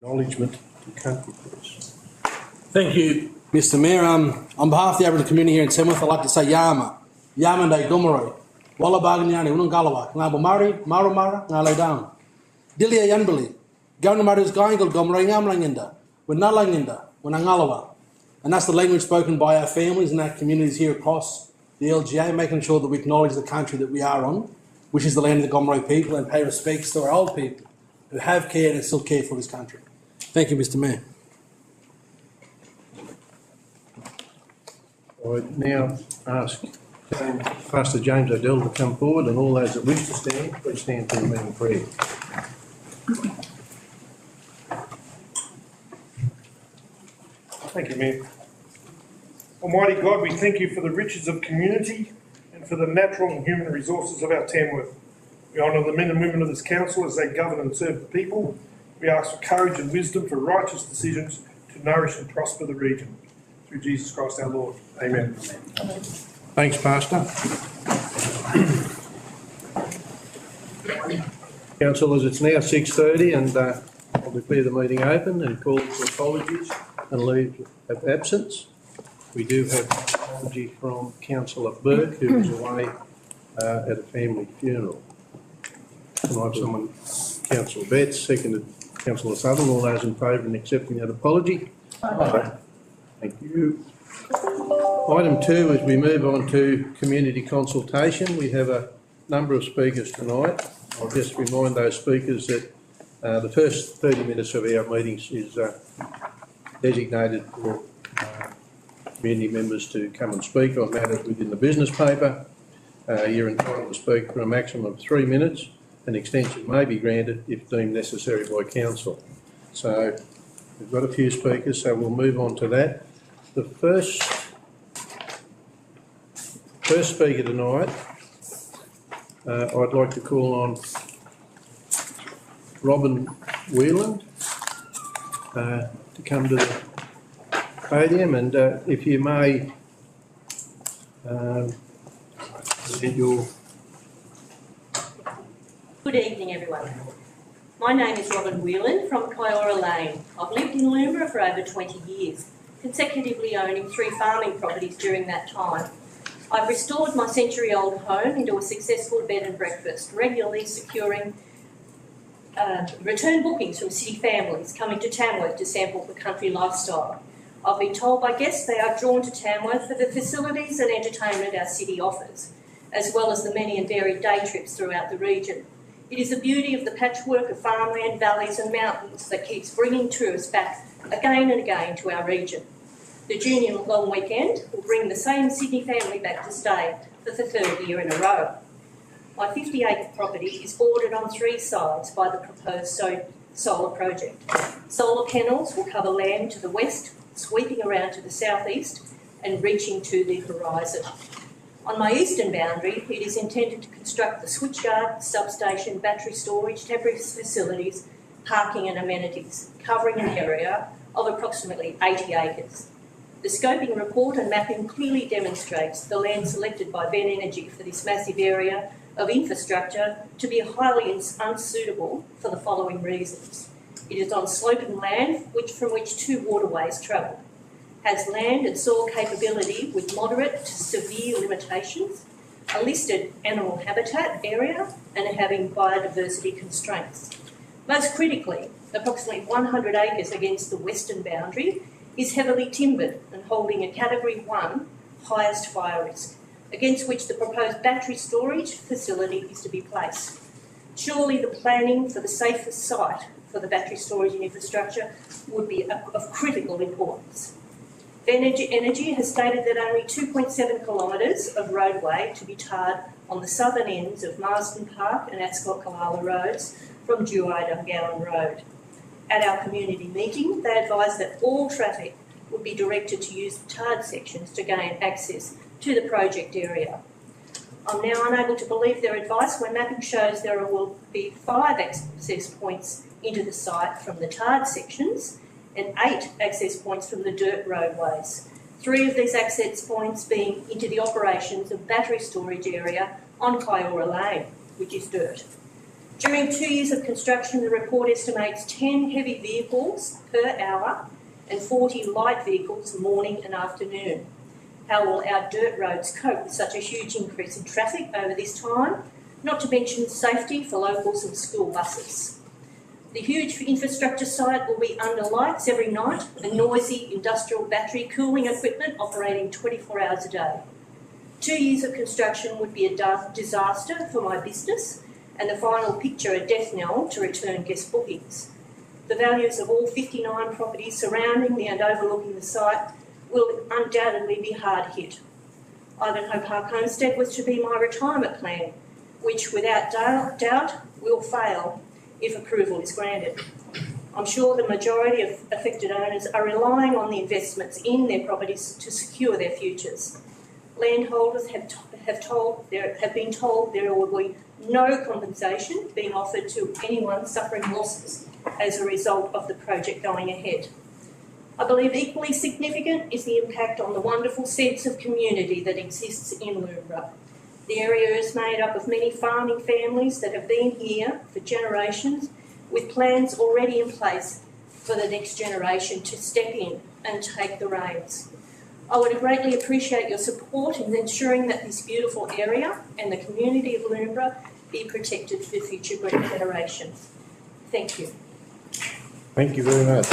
Acknowledgement to country, please. Thank you, Mr Mayor. On behalf of the Aboriginal community here in Tamworth, I'd like to say Yama, Yamande Gumare, Wallabagan Yani, Unungalawa, Ngabo Mari, Mara Mara, Ngale Down. Dilia Yanbali, Governor Maru's Gaingal Gomre Yamlanginda, Winalanginda, Winangalawa. And that's the language spoken by our families and our communities here across the LGA, making sure that we acknowledge the country that we are on, which is the land of the Gomre people, and pay respects to our old people who have cared and still care for this country. Thank you, Mr Mayor. I now ask Pastor James O'Dell to come forward, and all those that wish to stand, please stand for the meeting prayer. Thank you, Mayor. Almighty God, we thank you for the riches of community and for the natural and human resources of our Tamworth. We honour the men and women of this council as they govern and serve the people. We ask for courage and wisdom for righteous decisions to nourish and prosper the region. Through Jesus Christ our Lord. Amen. Amen. Thanks, Pastor. Councillors, it's now 6:30 and I'll declare the meeting open and call for apologies and leave of absence. We do have an apology from Councillor Burke, who is away at a family funeral. Can I have someone? Councillor Betts, seconded Councillor Southern. All those in favour in accepting that apology? Aye. Thank you. Item 2, as we move on to community consultation, we have a number of speakers tonight. I'll just remind those speakers that the first 30 minutes of our meetings is designated for community members to come and speak on matters within the business paper. You're entitled to speak for a maximum of 3 minutes. An extension may be granted if deemed necessary by council. So we've got a few speakers, so we'll move on to that. The first speaker tonight, I'd like to call on Robin Whelan to come to the podium, and if you may present your... Good evening, everyone. My name is Robin Whelan from Kiora Lane. I've lived in Loombra for over 20 years, consecutively owning 3 farming properties during that time. I've restored my century-old home into a successful bed and breakfast, regularly securing return bookings from city families coming to Tamworth to sample the country lifestyle. I've been told by guests they are drawn to Tamworth for the facilities and entertainment our city offers, as well as the many and varied day trips throughout the region. It is the beauty of the patchwork of farmland, valleys and mountains that keeps bringing tourists back again and again to our region. The Junior Long Weekend will bring the same Sydney family back to stay for the 3rd year in a row. My 50-acre property is bordered on 3 sides by the proposed solar project. Solar panels will cover land to the west, sweeping around to the southeast and reaching to the horizon. On my eastern boundary, it is intended to construct the switchyard, substation, battery storage, temporary facilities, parking and amenities, covering an area of approximately 80 acres. The scoping report and mapping clearly demonstrates the land selected by Ben Energy for this massive area of infrastructure to be highly unsuitable for the following reasons. It is on sloping land from which 2 waterways travel, has land and soil capability with moderate to severe limitations, a listed animal habitat area and having biodiversity constraints. Most critically, approximately 100 acres against the western boundary is heavily timbered and holding a Category 1 highest fire risk, against which the proposed battery storage facility is to be placed. Surely the planning for the safest site for the battery storage infrastructure would be of critical importance. Energy has stated that only 2.7 kilometres of roadway to be tarred on the southern ends of Marsden Park and Ascot-Kalala roads from Duai to Gowan Road. At our community meeting, they advised that all traffic would be directed to use the tarred sections to gain access to the project area. I'm now unable to believe their advice when mapping shows there will be 5 access points into the site from the tarred sections and 8 access points from the dirt roadways. 3 of these access points being into the operations of battery storage area on Kiora Lane, which is dirt. During 2 years of construction, the report estimates 10 heavy vehicles per hour and 40 light vehicles morning and afternoon. How will our dirt roads cope with such a huge increase in traffic over this time? Not to mention safety for locals and school buses. The huge infrastructure site will be under lights every night and noisy industrial battery cooling equipment operating 24 hours a day. 2 years of construction would be a disaster for my business and the final picture a death knell to return guest bookings. The values of all 59 properties surrounding the and overlooking the site will undoubtedly be hard hit. Ivanhoe Park Homestead was to be my retirement plan, which without doubt will fail if approval is granted. I'm sure the majority of affected owners are relying on the investments in their properties to secure their futures. Landholders have been told there will be no compensation being offered to anyone suffering losses as a result of the project going ahead. I believe equally significant is the impact on the wonderful sense of community that exists in Loombra. The area is made up of many farming families that have been here for generations, with plans already in place for the next generation to step in and take the reins. I would greatly appreciate your support in ensuring that this beautiful area and the community of Loombra be protected for future generations. Thank you. Thank you very much.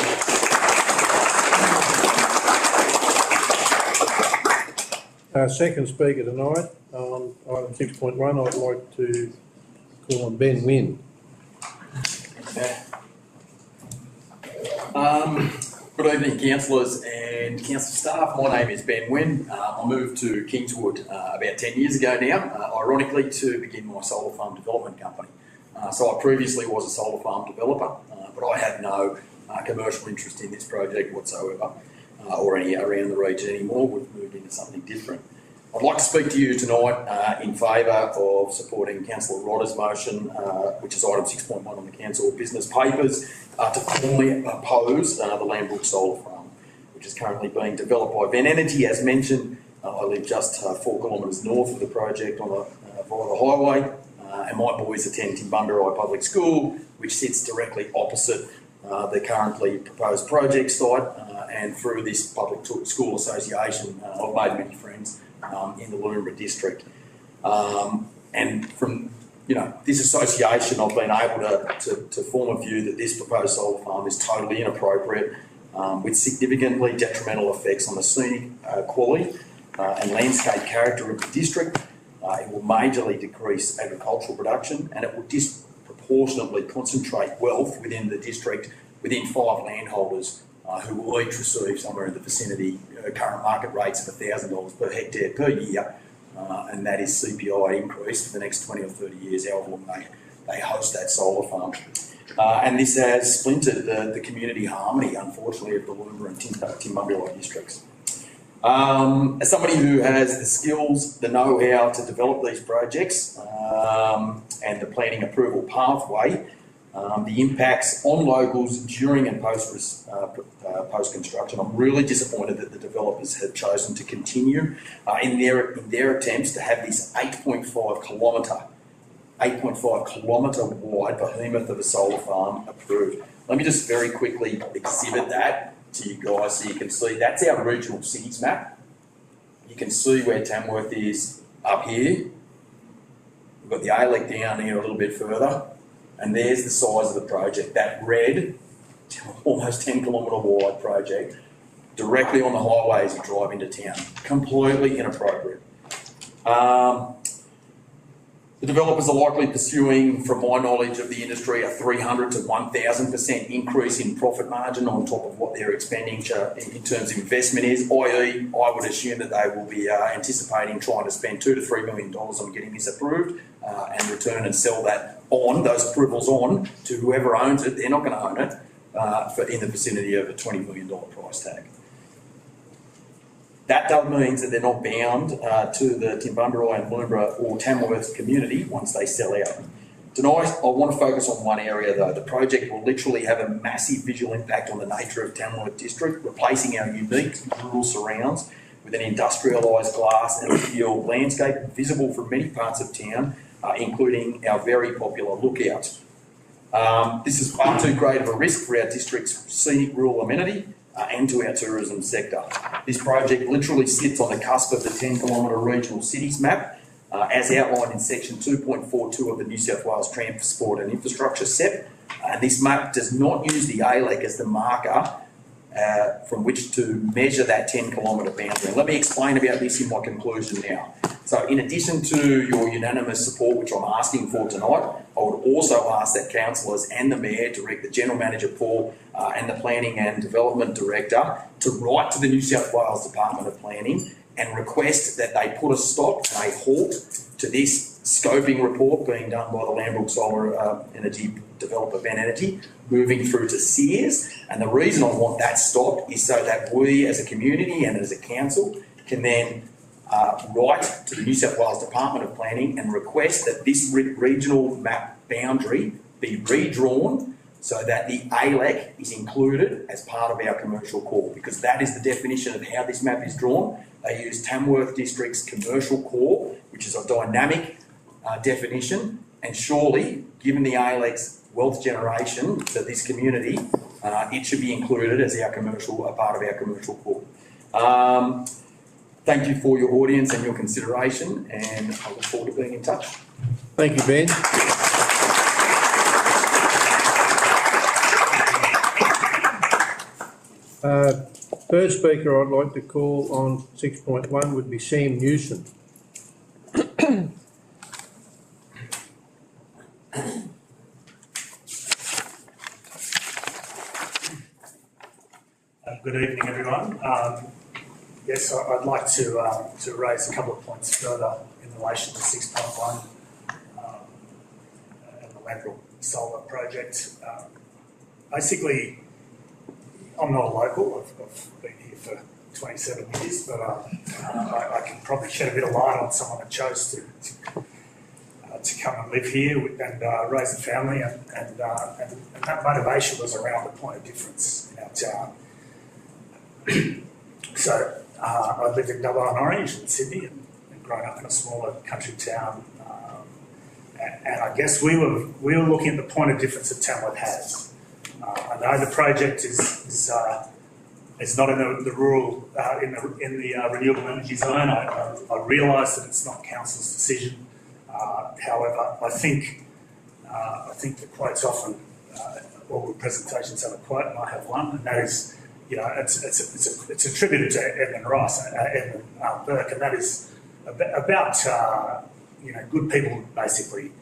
Our second speaker tonight on item 6.1, I'd like to call on Ben Wynn. Good evening, councillors and council staff. My name is Ben Wynn. I moved to Kingswood about 10 years ago now, ironically, to begin my solar farm development company. So I previously was a solar farm developer, but I had no commercial interest in this project whatsoever, or any around the region anymore. We've moved into something different. I'd like to speak to you tonight in favour of supporting Councillor Rodder's motion, which is item 6.1 on the council business papers, to formally oppose the Lambrook Solar Farm, which is currently being developed by Venn Energy. As mentioned, I live just 4 kilometres north of the project on via the highway, and my boys attend Timbunderai Public School, which sits directly opposite the currently proposed project site, and through this public school association, I've made many friends in the Loombra district. And from this association, I've been able to form a view that this proposed solar farm is totally inappropriate, with significantly detrimental effects on the scenic quality and landscape character of the district. It will majorly decrease agricultural production, and it will disproportionately concentrate wealth within the district within 5 landholders who will each receive somewhere in the vicinity current market rates of $1,000 per hectare per year, and that is CPI increase for the next 20 or 30 years, however long they host that solar farm. And this has splintered the community harmony, unfortunately, of the Loombra and Timbunderai districts. As somebody who has the skills, the know-how to develop these projects, and the planning approval pathway, the impacts on locals during and post-construction, I'm really disappointed that the developers have chosen to continue in their attempts to have this 8.5 kilometre wide behemoth of a solar farm approved. Let me just very quickly exhibit that to you guys so you can see. That's our regional cities map. You can see where Tamworth is up here. We've got the ALEC down here a little bit further. And there's the size of the project. That red, almost 10 kilometre wide project, directly on the highway as you drive into town. Completely inappropriate. The developers are likely pursuing, from my knowledge of the industry, a 300 to 1,000% increase in profit margin on top of what their expenditure in terms of investment is, i.e. I would assume that they will be anticipating trying to spend $2 to $3 million on getting this approved and return and sell that those approvals on to whoever owns it. They're not going to own it in the vicinity of a $20 million price tag. That means that they're not bound to the Timbunderai and Loombra or Tamworth community once they sell out. Tonight, I want to focus on one area though. The project will literally have a massive visual impact on the nature of Tamworth district, replacing our unique rural surrounds with an industrialised glass and steel landscape visible from many parts of town, including our very popular Lookout. This is far too great of a risk for our district's scenic rural amenity and to our tourism sector. This project literally sits on the cusp of the 10-kilometre regional cities map, as outlined in section 2.42 of the New South Wales Transport and Infrastructure SEP. And this map does not use the ALEC as the marker from which to measure that 10-kilometre boundary. Let me explain about this in my conclusion now. So in addition to your unanimous support, which I'm asking for tonight, I would also ask that councillors and the Mayor direct the General Manager Paul and the Planning and Development Director to write to the New South Wales Department of Planning and request that they put a stop and a halt to this scoping report being done by the Lambrook Solar Energy developer Ben Energy, moving through to Sears. And the reason I want that stopped is so that we as a community and as a council can then write to the New South Wales Department of Planning and request that this regional map boundary be redrawn so that the ALEC is included as part of our commercial core, because that is the definition of how this map is drawn. They use Tamworth District's commercial core, which is a dynamic definition, and surely, given the ALEC's wealth generation to this community, it should be included as a part of our commercial core. Thank you for your audience and your consideration, and I look forward to being in touch. Thank you, Ben. Third speaker I'd like to call on 6.1 would be Sam Newson. Good evening, everyone. Yes, I'd like to raise a couple of points further in relation to 6.1 and the Lambrook Solar project. Basically, I'm not a local. I've been here for 27 years, but I can probably shed a bit of light on someone that chose to come and live here and raise a family, and that motivation was around the point of difference in our town. So I lived in Double and Orange in Sydney and grown up in a smaller country town, and I guess we were looking at the point of difference that Tamworth has. I know the project is not in the rural in the renewable energy zone. I realise that it's not council's decision. However, I think the quotes often all the presentations have a quote, and I have one, and that is, you know, it's attributed to Edmund Rice, Edmund Burke, and that is about you know, good people basically,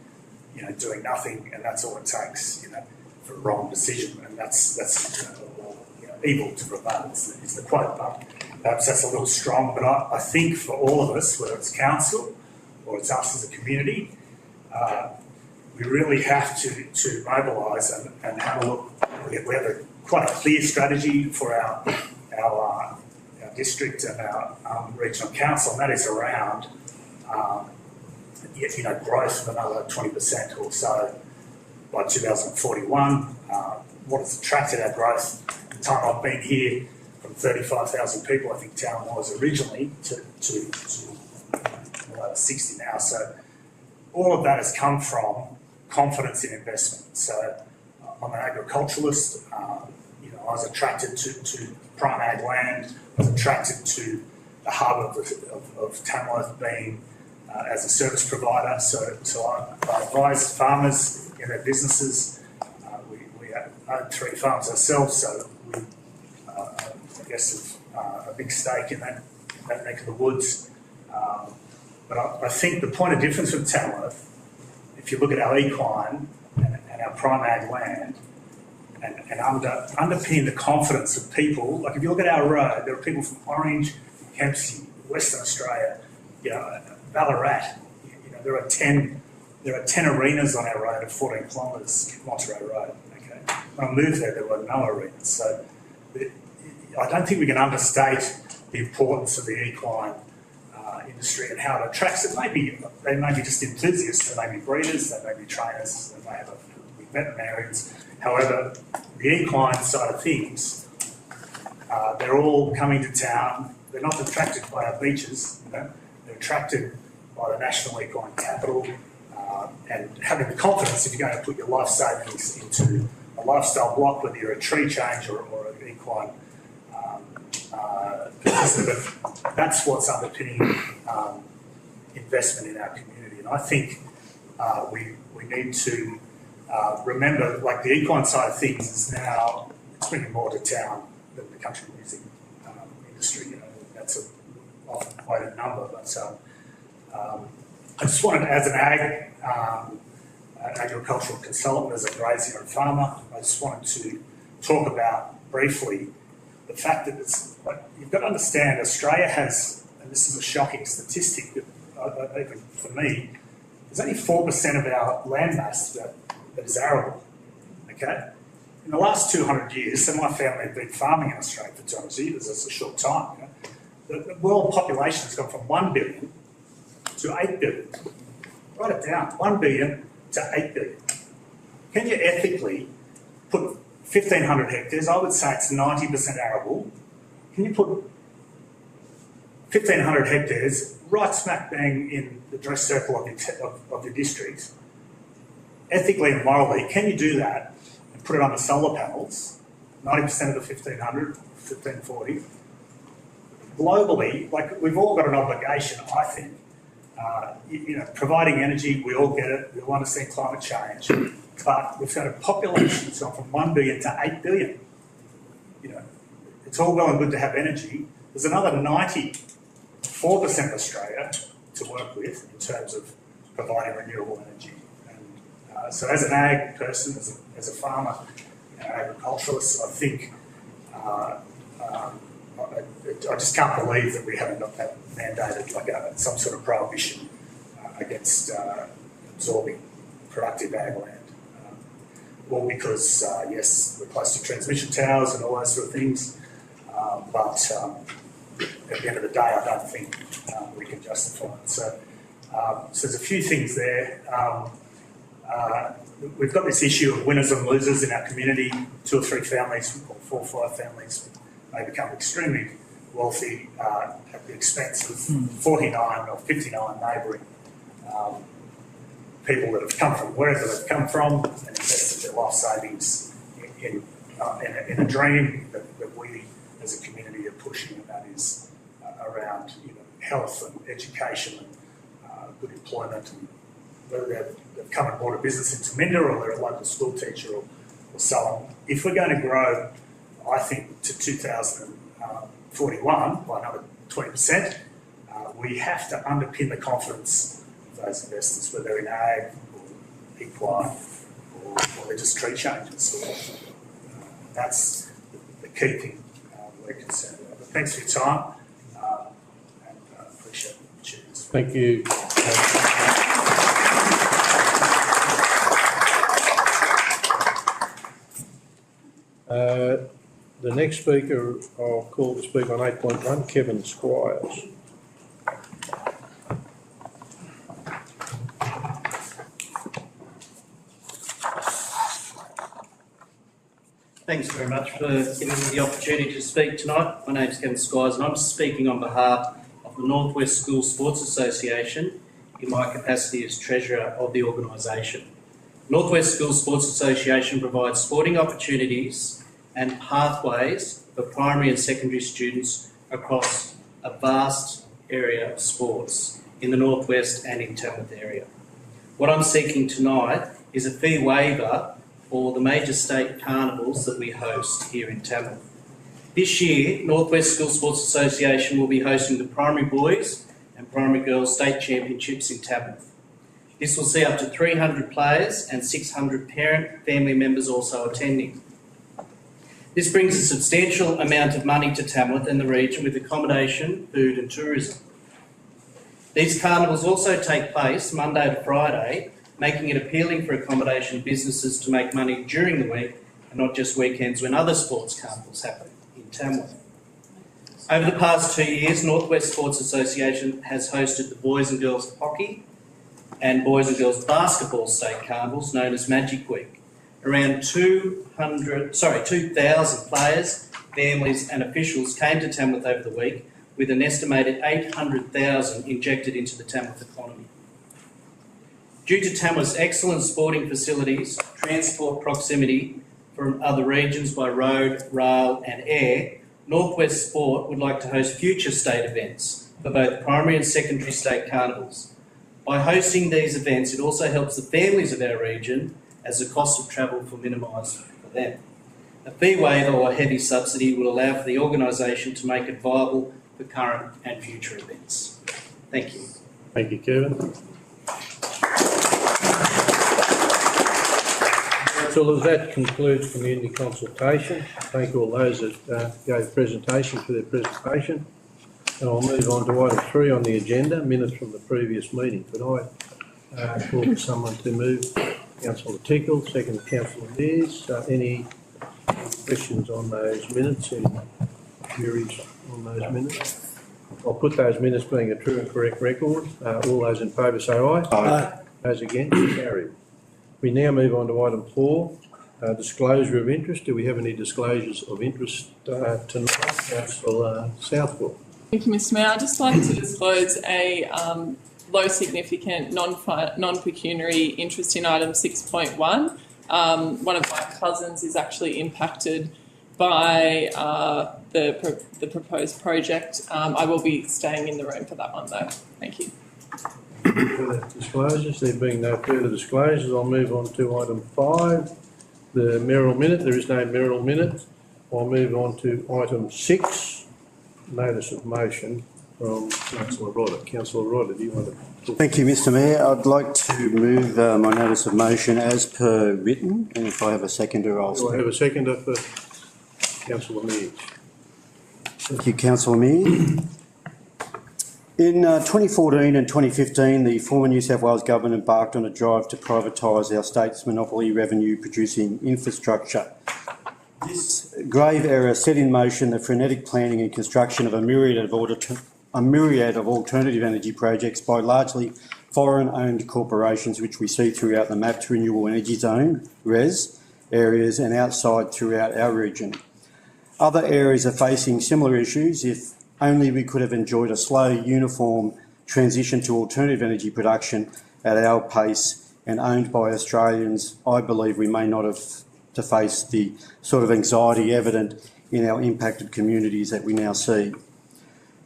you know, doing nothing, and that's all it takes, you know, for a wrong decision, and that's you know, evil to prevail is the quote. But perhaps that's a little strong, but I think for all of us, whether it's council or it's us as a community, we really have to mobilise and have a look. We have quite a clear strategy for our district and our regional council, and that is around you know, growth of another 20% or so by 2041. What has attracted our growth in the time I've been here, from 35,000 people, I think town was originally, to 60 now. So all of that has come from confidence in investment. So I'm an agriculturalist. You know, I was attracted to prime ag land. I was attracted to the hub of Tamworth being as a service provider. So I advise farmers in their businesses. We own 3 farms ourselves, so we, I guess, have a big stake in that neck of the woods. But I think the point of difference with Tamworth, if you look at our equine and our prime ag land, and underpinning the confidence of people, like if you look at our road, there are people from Orange, Kempsey, Western Australia, you know, Ballarat. You know, there are 10 arenas on our road of 14 kilometres, Monterey Road. Okay, when I moved there were no arenas. So I don't think we can understate the importance of the equine industry and how it attracts. They may be just enthusiasts, they may be breeders, they may be trainers, they may have veterinarians. However, the equine side of things, they're all coming to town. They're not attracted by our beaches, you know. They're attracted by the national equine capital. and having the confidence if you're going to put your life savings into a lifestyle block, whether you're a tree change or an equine participant, that's what's underpinning investment in our community. And I think we need to remember, like the equine side of things is now, it's bringing more to town than the country music industry. You know, that's a often quoted number, but I just wanted, as an agricultural consultant, as a grazier and farmer, I just wanted to talk about briefly the fact that it's, like, you've got to understand Australia has, and this is a shocking statistic that even for me, there's only 4% of our land mass that is arable, okay? In the last 200 years, so my family have been farming in Australia for 200 years, that's a short time, you know? The world population has gone from 1 billion to 8 billion. Write it down, 1 billion to 8 billion. Can you ethically put 1,500 hectares, I would say it's 90% arable, can you put 1,500 hectares right smack bang in the dress circle of your district, ethically and morally, can you do that and put it on the solar panels, 90% of the 1,500, 1,540? Globally, like, we've all got an obligation, I think, you know, providing energy, we all get it, we all understand climate change, but we've got a population that's gone from 1 billion to 8 billion. You know, it's all well and good to have energy. There's another 94% of Australia to work with in terms of providing renewable energy. And so as an ag person, as a farmer, and agriculturalist, I think I just can't believe that we haven't got that mandated, like some sort of prohibition against absorbing productive ag land. Well, because, yes, we're close to transmission towers and all those sort of things, but at the end of the day, I don't think we can justify it. So there's a few things there. We've got this issue of winners and losers in our community. 2 or 3 families, or 4 or 5 families, may become extremely wealthy at the expense of 49 or 59 neighbouring people that have come from wherever they've come from and invested their life savings in a dream that we as a community are pushing, and that is around, you know, health and education and good employment, and whether they've come and bought a business in Taminda or they're a local school teacher or so on. If we're going to grow, I think, to 2041 by another 20%, we have to underpin the confidence of those investors, whether they're in ag or equine or they're just tree changes. So, that's the key thing we're concerned about. But thanks for your time and appreciate the opportunities. Thank you. The next speaker I'll call to speak on 8.1, Kevin Squires. Thanks very much for giving me the opportunity to speak tonight. My name's Kevin Squires and I'm speaking on behalf of the North West School Sports Association in my capacity as Treasurer of the organisation. North West School Sports Association provides sporting opportunities and pathways for primary and secondary students across a vast area of sports in the North West and in Tamworth area. What I'm seeking tonight is a fee waiver for the major state carnivals that we host here in Tamworth. This year, North West School Sports Association will be hosting the primary boys and primary girls state championships in Tamworth. This will see up to 300 players and 600 parent family members also attending. This brings a substantial amount of money to Tamworth and the region with accommodation, food and tourism. These carnivals also take place Monday to Friday, making it appealing for accommodation businesses to make money during the week and not just weekends when other sports carnivals happen in Tamworth. Over the past 2 years, North West Sports Association has hosted the Boys and Girls Hockey and Boys and Girls Basketball State Carnivals known as Magic Week. Around 2,000 players, families and officials came to Tamworth over the week with an estimated $800,000 injected into the Tamworth economy. Due to Tamworth's excellent sporting facilities, transport proximity from other regions by road, rail and air, Northwest Sport would like to host future state events for both primary and secondary state carnivals. By hosting these events, it also helps the families of our region as the cost of travel will minimised for them. A fee waiver or heavy subsidy will allow for the organisation to make it viable for current and future events. Thank you. Thank you, Kevin. So that concludes community consultation. Thank all those that gave presentations for their presentation. And I'll move on to item 3 on the agenda, minutes from the previous meeting. Could I call for someone to move? Councillor Tickle, second Councillor Mears. Any questions on those minutes? Any queries on those minutes? I'll put those minutes being a true and correct record. All those in favour say aye. Aye. Those against, carried. We now move on to item 4, disclosure of interest. Do we have any disclosures of interest tonight? Councillor Southwell. Thank you, Mr Mayor. I'd just like to disclose a low significant non-pecuniary interest in item 6.1. One of my cousins is actually impacted by the proposed project. I will be staying in the room for that one though. Thank you. Further disclosures? There being no further disclosures, I'll move on to item 5, the mayoral minute. There is no mayoral minute. I'll move on to item 6, notice of motion from Councillor Rodder. Councillor Rodder, do you want to talk? Thank you, Mr Mayor. I'd like to move my notice of motion as per written, and if I have a seconder, I'll Do I have a seconder for Councillor Mears? Thank you, Councillor Mears. In 2014 and 2015, the former New South Wales Government embarked on a drive to privatise our state's monopoly revenue-producing infrastructure. This grave error set in motion the frenetic planning and construction of a myriad of alternative energy projects by largely foreign-owned corporations, which we see throughout the mapped renewable energy zone, REZ, areas and outside throughout our region. Other areas are facing similar issues. If only we could have enjoyed a slow, uniform transition to alternative energy production at our pace and owned by Australians, I believe we may not have to face the sort of anxiety evident in our impacted communities that we now see.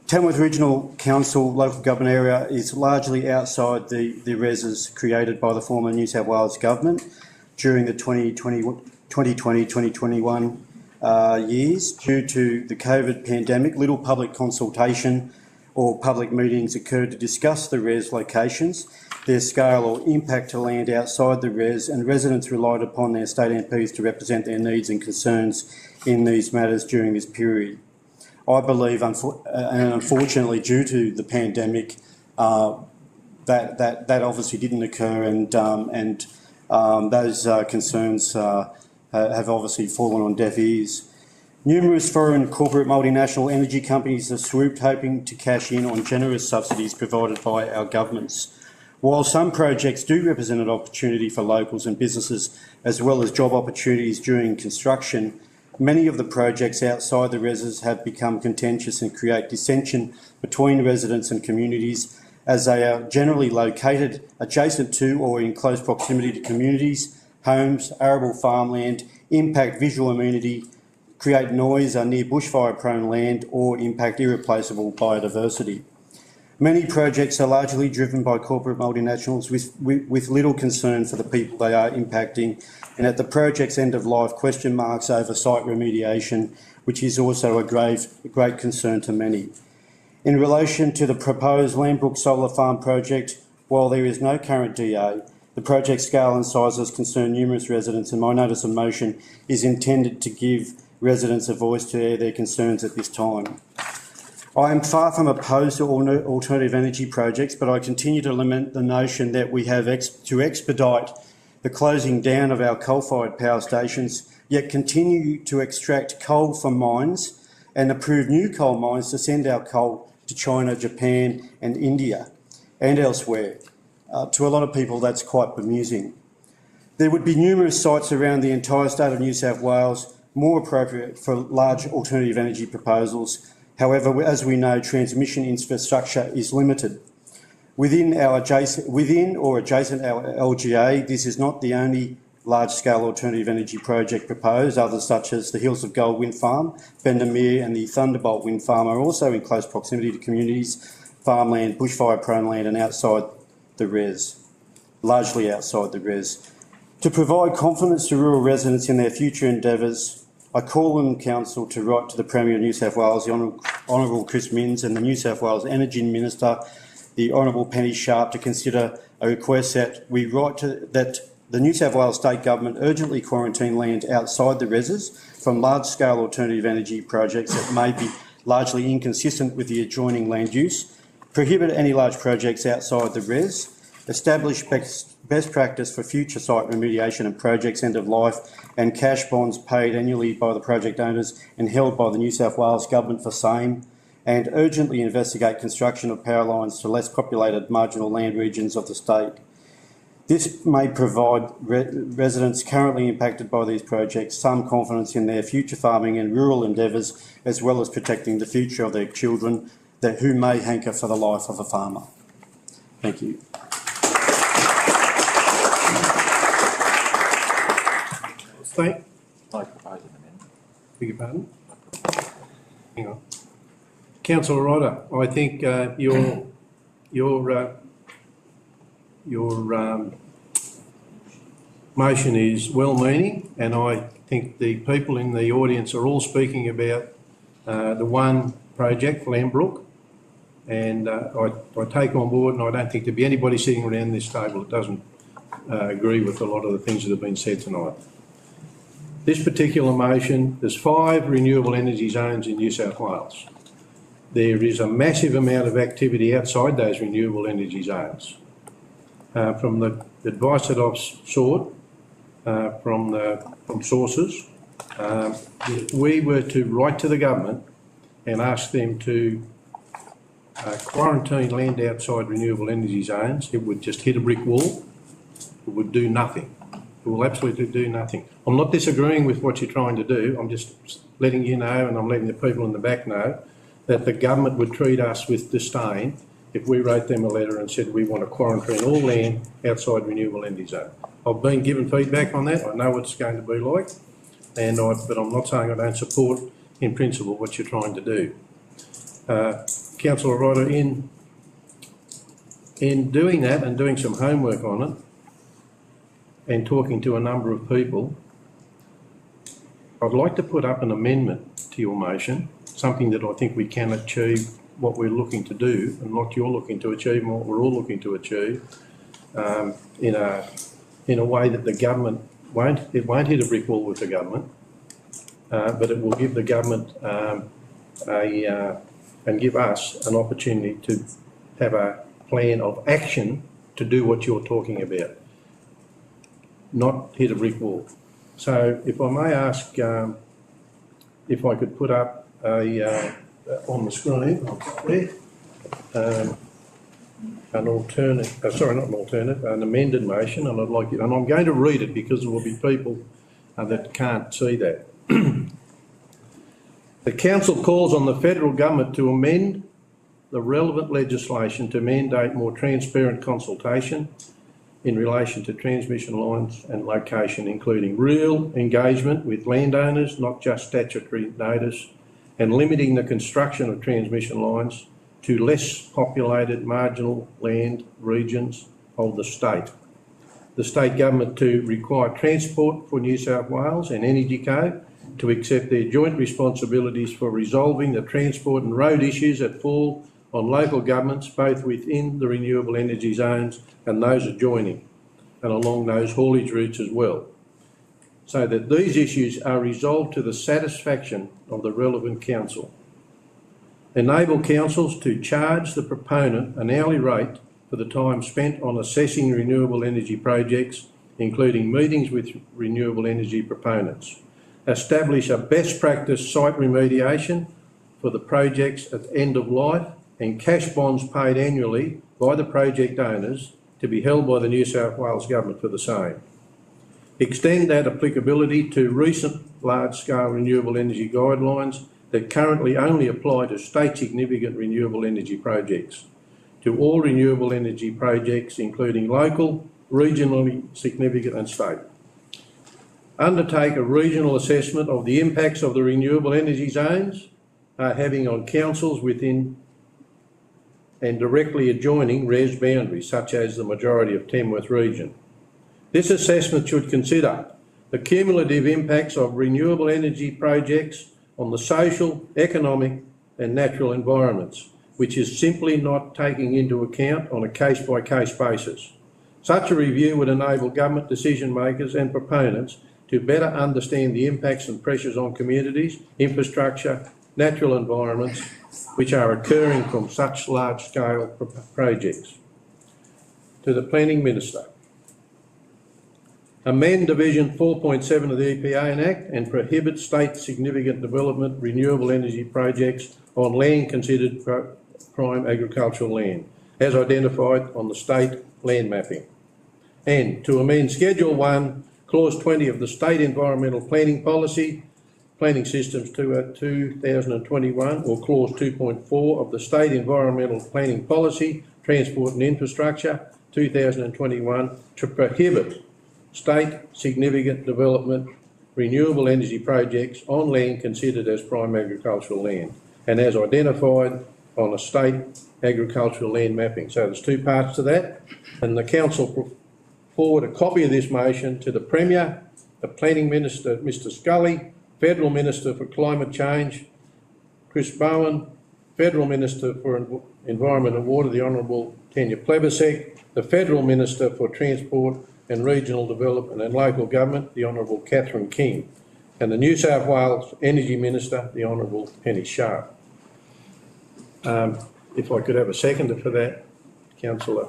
Tamworth Regional Council local government area is largely outside the REZs created by the former New South Wales Government during the 2020-2021 years. Due to the COVID pandemic, little public consultation or public meetings occurred to discuss the REZ locations, their scale or impact to land outside the REZ, and residents relied upon their state MPs to represent their needs and concerns in these matters during this period. I believe, and unfortunately, due to the pandemic, that obviously didn't occur, and those concerns have obviously fallen on deaf ears. Numerous foreign corporate multinational energy companies have swooped hoping to cash in on generous subsidies provided by our governments. While some projects do represent an opportunity for locals and businesses as well as job opportunities during construction, many of the projects outside the REZs have become contentious and create dissension between residents and communities, as they are generally located adjacent to or in close proximity to communities, homes, arable farmland, impact visual amenity, create noise, are near bushfire-prone land, or impact irreplaceable biodiversity. Many projects are largely driven by corporate multinationals with little concern for the people they are impacting, and at the project's end of life, question marks over site remediation, which is also a great concern to many. In relation to the proposed Lambrook Solar Farm project, while there is no current DA, the project scale and sizes concern numerous residents, and my notice of motion is intended to give residents a voice to air their concerns at this time. I am far from opposed to alternative energy projects, but I continue to lament the notion that we have to expedite the closing down of our coal-fired power stations, yet continue to extract coal from mines and approve new coal mines to send our coal to China, Japan and India and elsewhere. To a lot of people, that's quite bemusing. There would be numerous sites around the entire state of New South Wales more appropriate for large alternative energy proposals. However, as we know, transmission infrastructure is limited. Within or adjacent our LGA, this is not the only large-scale alternative energy project proposed. Others such as the Hills of Gold wind farm, Bendemeer and the Thunderbolt wind farm are also in close proximity to communities, farmland, bushfire-prone land and outside the res, largely outside the res. To provide confidence to rural residents in their future endeavours, I call on Council to write to the Premier of New South Wales, the Honourable Chris Minns, and the New South Wales Energy Minister, the Honourable Penny Sharp, to consider a request that we write to that the New South Wales State Government urgently quarantine land outside the reses from large-scale alternative energy projects that may be largely inconsistent with the adjoining land use, prohibit any large projects outside the res, establish best practice for future site remediation and projects end of life, and cash bonds paid annually by the project owners and held by the New South Wales Government for same, and urgently investigate construction of power lines to less populated marginal land regions of the state. This may provide residents currently impacted by these projects some confidence in their future farming and rural endeavours, as well as protecting the future of their children who may hanker for the life of a farmer. Thank you. I propose an amendment. Beg your pardon? Hang on. Councillor Rodder, I think your motion is well-meaning, and I think the people in the audience are all speaking about the one project, Lambrook, and I take on board, and I don't think there'll be anybody sitting around this table that doesn't agree with a lot of the things that have been said tonight. This particular motion, there's 5 renewable energy zones in New South Wales. There is a massive amount of activity outside those renewable energy zones. From the advice that I've sought from sources, if we were to write to the government and ask them to quarantine land outside renewable energy zones, it would just hit a brick wall. It would do nothing. It will absolutely do nothing. I'm not disagreeing with what you're trying to do. I'm just letting you know, and I'm letting the people in the back know, that the government would treat us with disdain if we wrote them a letter and said we want to quarantine all land outside renewable energy zone. I've been given feedback on that. I know what it's going to be like, but I'm not saying I don't support in principle what you're trying to do. Councillor Rodder, in doing that and doing some homework on it and talking to a number of people, I'd like to put up an amendment to your motion, something that I think we can achieve what we're looking to do and what you're looking to achieve and what we're all looking to achieve in a way that the government won't hit a brick wall with the government, but it will give the government and give us an opportunity to have a plan of action to do what you're talking about, not hit a brick wall. So if I may ask if I could put up on the screen, an amended motion, and I'd like it, and I'm going to read it because there will be people that can't see that. The Council calls on the federal government to amend the relevant legislation to mandate more transparent consultation in relation to transmission lines and location, including real engagement with landowners, not just statutory notice, and limiting the construction of transmission lines to less populated marginal land regions of the state. The state government to require Transport for New South Wales and Energy Co to accept their joint responsibilities for resolving the transport and road issues that fall on local governments, both within the renewable energy zones and those adjoining, and along those haulage routes as well, so that these issues are resolved to the satisfaction of the relevant council. Enable councils to charge the proponent an hourly rate for the time spent on assessing renewable energy projects, including meetings with renewable energy proponents. Establish a best practice site remediation for the projects at end of life, and cash bonds paid annually by the project owners to be held by the New South Wales Government for the same. Extend that applicability to recent large-scale renewable energy guidelines that currently only apply to state-significant renewable energy projects, to all renewable energy projects, including local, regionally significant and state. Undertake a regional assessment of the impacts of the renewable energy zones are having on councils within and directly adjoining RES boundaries, such as the majority of Tamworth region. This assessment should consider the cumulative impacts of renewable energy projects on the social, economic and natural environments, which is simply not taking into account on a case-by-case basis. Such a review would enable government decision makers and proponents to better understand the impacts and pressures on communities, infrastructure, natural environments, which are occurring from such large-scale projects. To the Planning Minister. Amend Division 4.7 of the EPA Act and prohibit state significant development renewable energy projects on land considered prime agricultural land, as identified on the state land mapping. And to amend Schedule 1, Clause 20 of the State Environmental Planning Policy, Planning Systems 2021, or Clause 2.4 of the State Environmental Planning Policy, Transport and Infrastructure 2021, to prohibit state significant development renewable energy projects on land considered as prime agricultural land and as identified on a state agricultural land mapping. So there's two parts to that, and the council put forward a copy of this motion to the Premier, the Planning Minister, Mr Scully, Federal Minister for Climate Change, Chris Bowen, Federal Minister for Environment and Water, the Honourable Tanya Plibersek, the Federal Minister for Transport and Regional Development and Local Government, the Honourable Catherine King, and the New South Wales Energy Minister, the Honourable Penny Sharp. If I could have a seconder for that, Councillor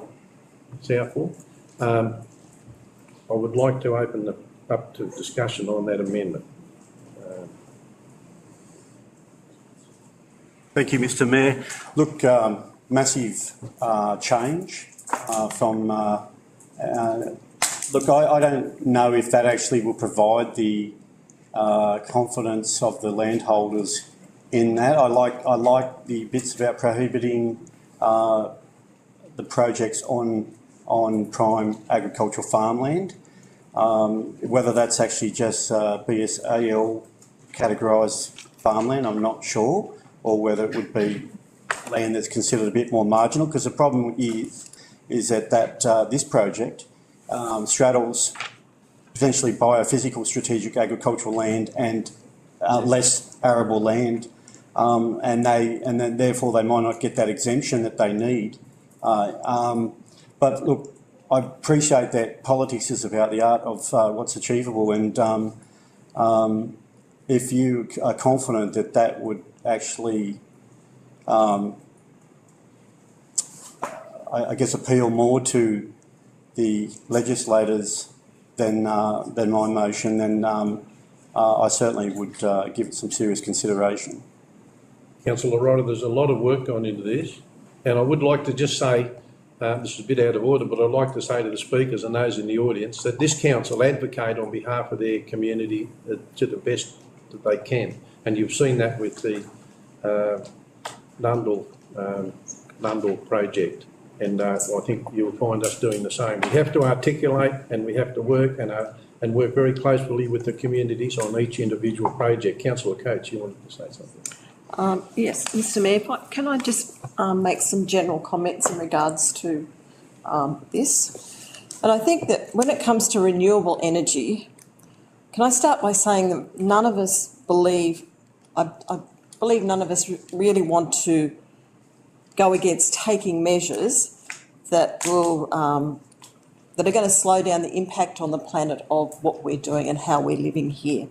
Southwell. I would like to open up to discussion on that amendment. Thank you, Mr Mayor. Look, massive change from... look, I don't know if that actually will provide the confidence of the landholders in that. I like the bits about prohibiting the projects on prime agricultural farmland. Whether that's actually just BSAL categorised farmland, I'm not sure, or whether it would be land that's considered a bit more marginal, because the problem is that this project straddles potentially biophysical strategic agricultural land and less arable land, and then therefore they might not get that exemption that they need. But look, I appreciate that politics is about the art of what's achievable, and if you are confident that that would actually, I guess, appeal more to the legislators than my motion, then I certainly would give it some serious consideration. Councillor Ryder, there's a lot of work gone into this, and I would like to just say, this is a bit out of order, but I'd like to say to the speakers and those in the audience that this council advocate on behalf of their community to the best that they can, and you've seen that with the Nundle project, and I think you'll find us doing the same. We have to articulate and we have to work and work very closely with the communities on each individual project. Councillor Coates, you wanted to say something? Yes, Mr Mayor, can I just make some general comments in regards to this? And I think that when it comes to renewable energy, can I start by saying that none of us believe, I believe none of us really want to go against taking measures that will, that are going to slow down the impact on the planet of what we're doing and how we're living here.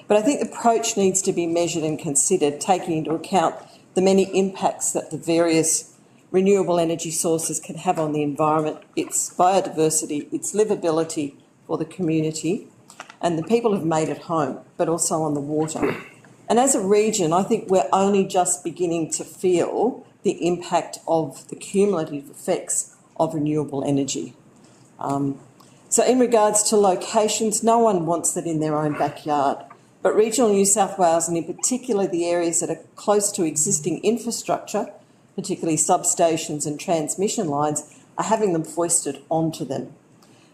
But I think the approach needs to be measured and considered, taking into account the many impacts that the various renewable energy sources can have on the environment, its biodiversity, its livability for the community and the people who've made it home, but also on the water. And as a region, I think we're only just beginning to feel the impact of the cumulative effects of renewable energy. So in regards to locations, no one wants that in their own backyard. But regional New South Wales, and in particular the areas that are close to existing infrastructure, particularly substations and transmission lines, are having them foisted onto them.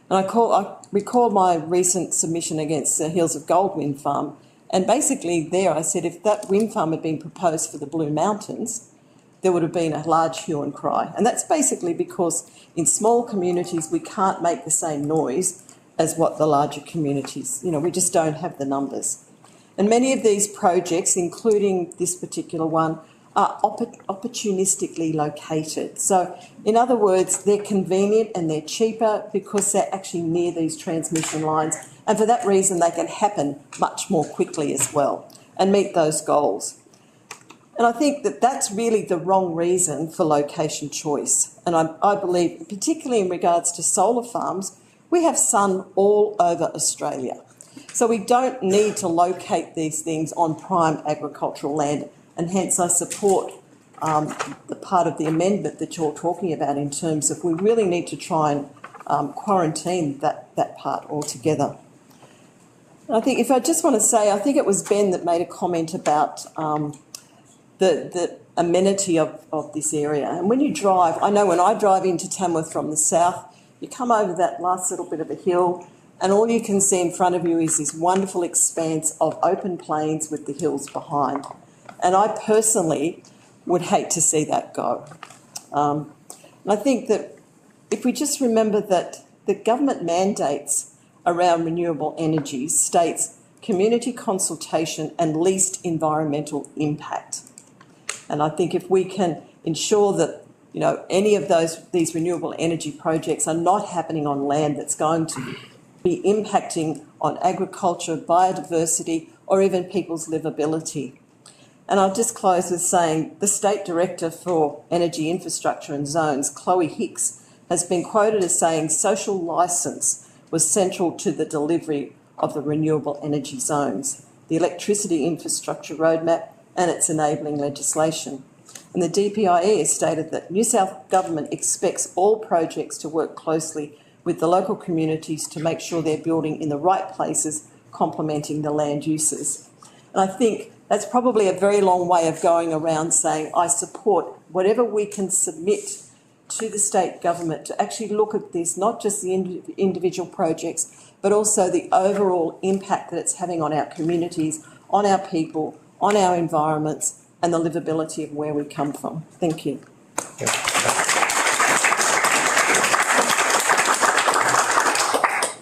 And I recall my recent submission against the Hills of Gold wind farm, and basically there I said if that wind farm had been proposed for the Blue Mountains, there would have been a large hue and cry. And that's basically because in small communities we can't make the same noise as what the larger communities, we just don't have the numbers. And many of these projects, including this particular one, are opportunistically located. So, in other words, they're convenient and they're cheaper because they're actually near these transmission lines, and for that reason they can happen much more quickly as well and meet those goals. And I think that that's really the wrong reason for location choice. And I believe, particularly in regards to solar farms, we have sun all over Australia. So we don't need to locate these things on prime agricultural land, and hence I support the part of the amendment that you're talking about in terms of we really need to try and quarantine that part altogether. And I think if I just want to say, I think it was Ben that made a comment about the amenity of this area. And when you drive, I know when I drive into Tamworth from the south, you come over that last little bit of a hill and all you can see in front of you is this wonderful expanse of open plains with the hills behind. And I personally would hate to see that go. And I think that if we just remember that the government mandates around renewable energy states community consultation and least environmental impact. And I think if we can ensure that any of these renewable energy projects are not happening on land that's going to be impacting on agriculture, biodiversity, or even people's livability. And I'll just close with saying the State Director for Energy Infrastructure and Zones, Chloe Hicks, has been quoted as saying social licence was central to the delivery of the renewable energy zones, the electricity infrastructure roadmap and its enabling legislation. And the DPIE has stated that New South Government expects all projects to work closely with the local communities to make sure they're building in the right places, complementing the land uses. And I think that's probably a very long way of going around saying I support whatever we can submit to the state government to actually look at this, not just the individual projects, but also the overall impact that it's having on our communities, on our people, on our environments, and the livability of where we come from. Thank you.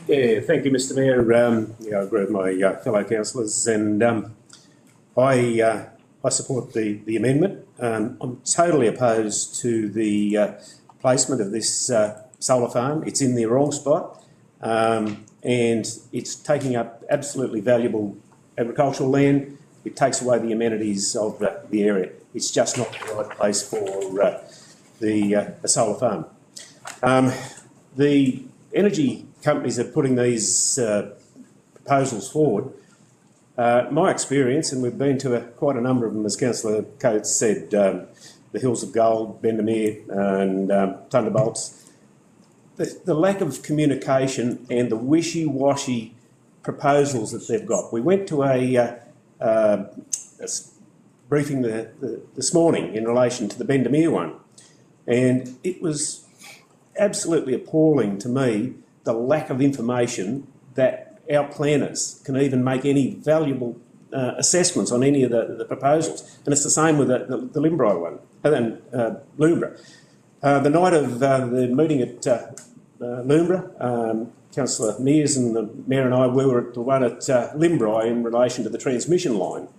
Yeah, thank you, Mr. Mayor. I agree with my fellow councillors, and I support the amendment. I'm totally opposed to the placement of this solar farm. It's in the wrong spot, and it's taking up absolutely valuable agricultural land. It takes away the amenities of the area. It's just not the right place for the solar farm. The energy companies are putting these proposals forward. My experience, and we've been to quite a number of them, as Councillor Coates said, the Hills of Gold, Bendemeer and Thunderbolts, the lack of communication and the wishy-washy proposals that they've got. We went to a briefing this morning in relation to the Bendemeer one, and it was absolutely appalling to me the lack of information that our planners can even make any valuable assessments on any of the proposals. And it's the same with the Limborough one, and Loombra. The night of the meeting at Loombra, Councillor Mears and the Mayor and I, we were at the one at Limborough in relation to the transmission line.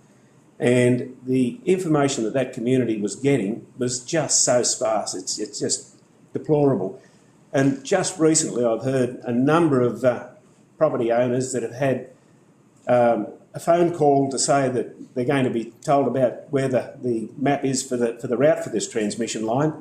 And the information that community was getting was just so sparse. It's just deplorable. And just recently I've heard a number of property owners that have had a phone call to say that they're going to be told about where the map is for the route for this transmission line,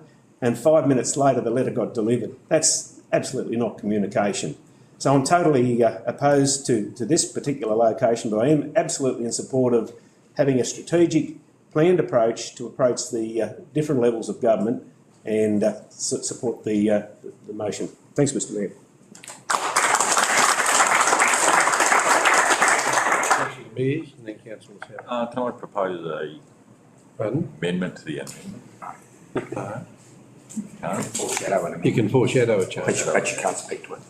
and 5 minutes later the letter got delivered. That's absolutely not communication. So I'm totally opposed to this particular location, but I am absolutely in support of having a strategic, planned approach to approach the different levels of government and support the motion. Thanks, Mr. Mayor. Councillor Mears and then Councillor South. Can I propose a amendment to the amendment? You can foreshadow a change. But you can't speak to it.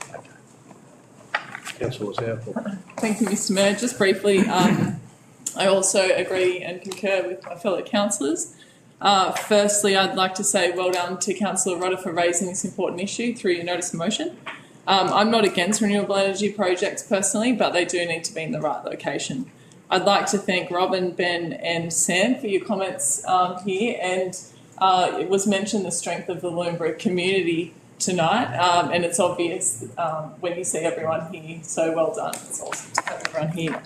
Councillor Southall. Thank you, Mr Mayor. Just briefly, I also agree and concur with my fellow councillors. Firstly, I'd like to say well done to Councillor Rodder for raising this important issue through your notice of motion. I'm not against renewable energy projects personally, but they do need to be in the right location. I'd like to thank Robin, Ben and Sam for your comments here, and it was mentioned the strength of the Loombrook community tonight, and it's obvious when you see everyone here, so well done. It's awesome to have everyone here.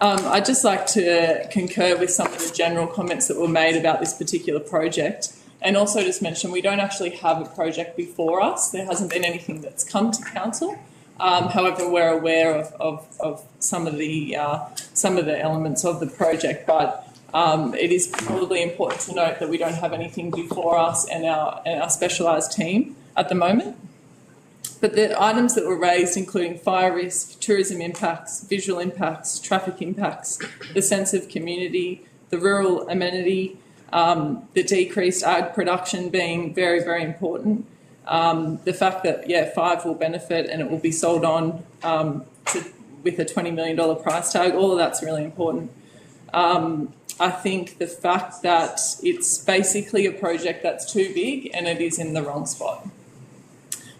I'd just like to concur with some of the general comments that were made about this particular project, and also just mention we don't actually have a project before us. There hasn't been anything that's come to council. However, we're aware of some of the elements of the project, but it is probably important to note that we don't have anything before us and our specialised team at the moment. But the items that were raised, including fire risk, tourism impacts, visual impacts, traffic impacts, the sense of community, the rural amenity, the decreased ag production being very, very important, the fact that, 5 will benefit and it will be sold on with a $20 million price tag, all of that's really important. I think the fact that it's basically a project that's too big and it is in the wrong spot.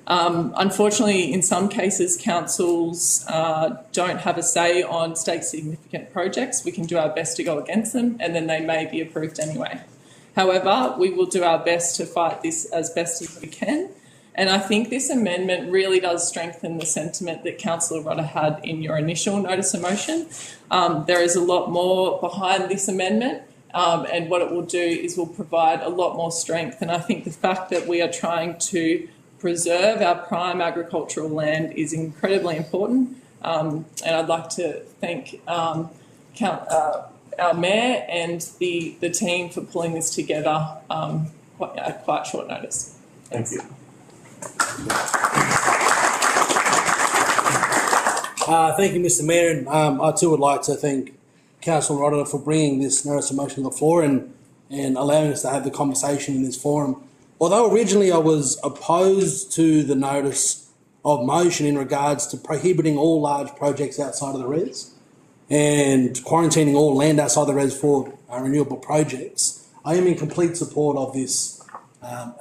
Unfortunately, in some cases, councils don't have a say on state significant projects. We can do our best to go against them and then they may be approved anyway. However, we will do our best to fight this as best as we can. And I think this amendment really does strengthen the sentiment that Councillor Rodder had in your initial notice of motion. There is a lot more behind this amendment, and what it will do is will provide a lot more strength. And I think the fact that we are trying to preserve our prime agricultural land is incredibly important. And I'd like to thank our Mayor and the team for pulling this together at quite short notice. Thank you. Thank you, Mr Mayor, and I too would like to thank Councillor Rodder for bringing this notice of motion to the floor and allowing us to have the conversation in this forum. Although originally I was opposed to the notice of motion in regards to prohibiting all large projects outside of the res and quarantining all land outside the res for renewable projects, I am in complete support of this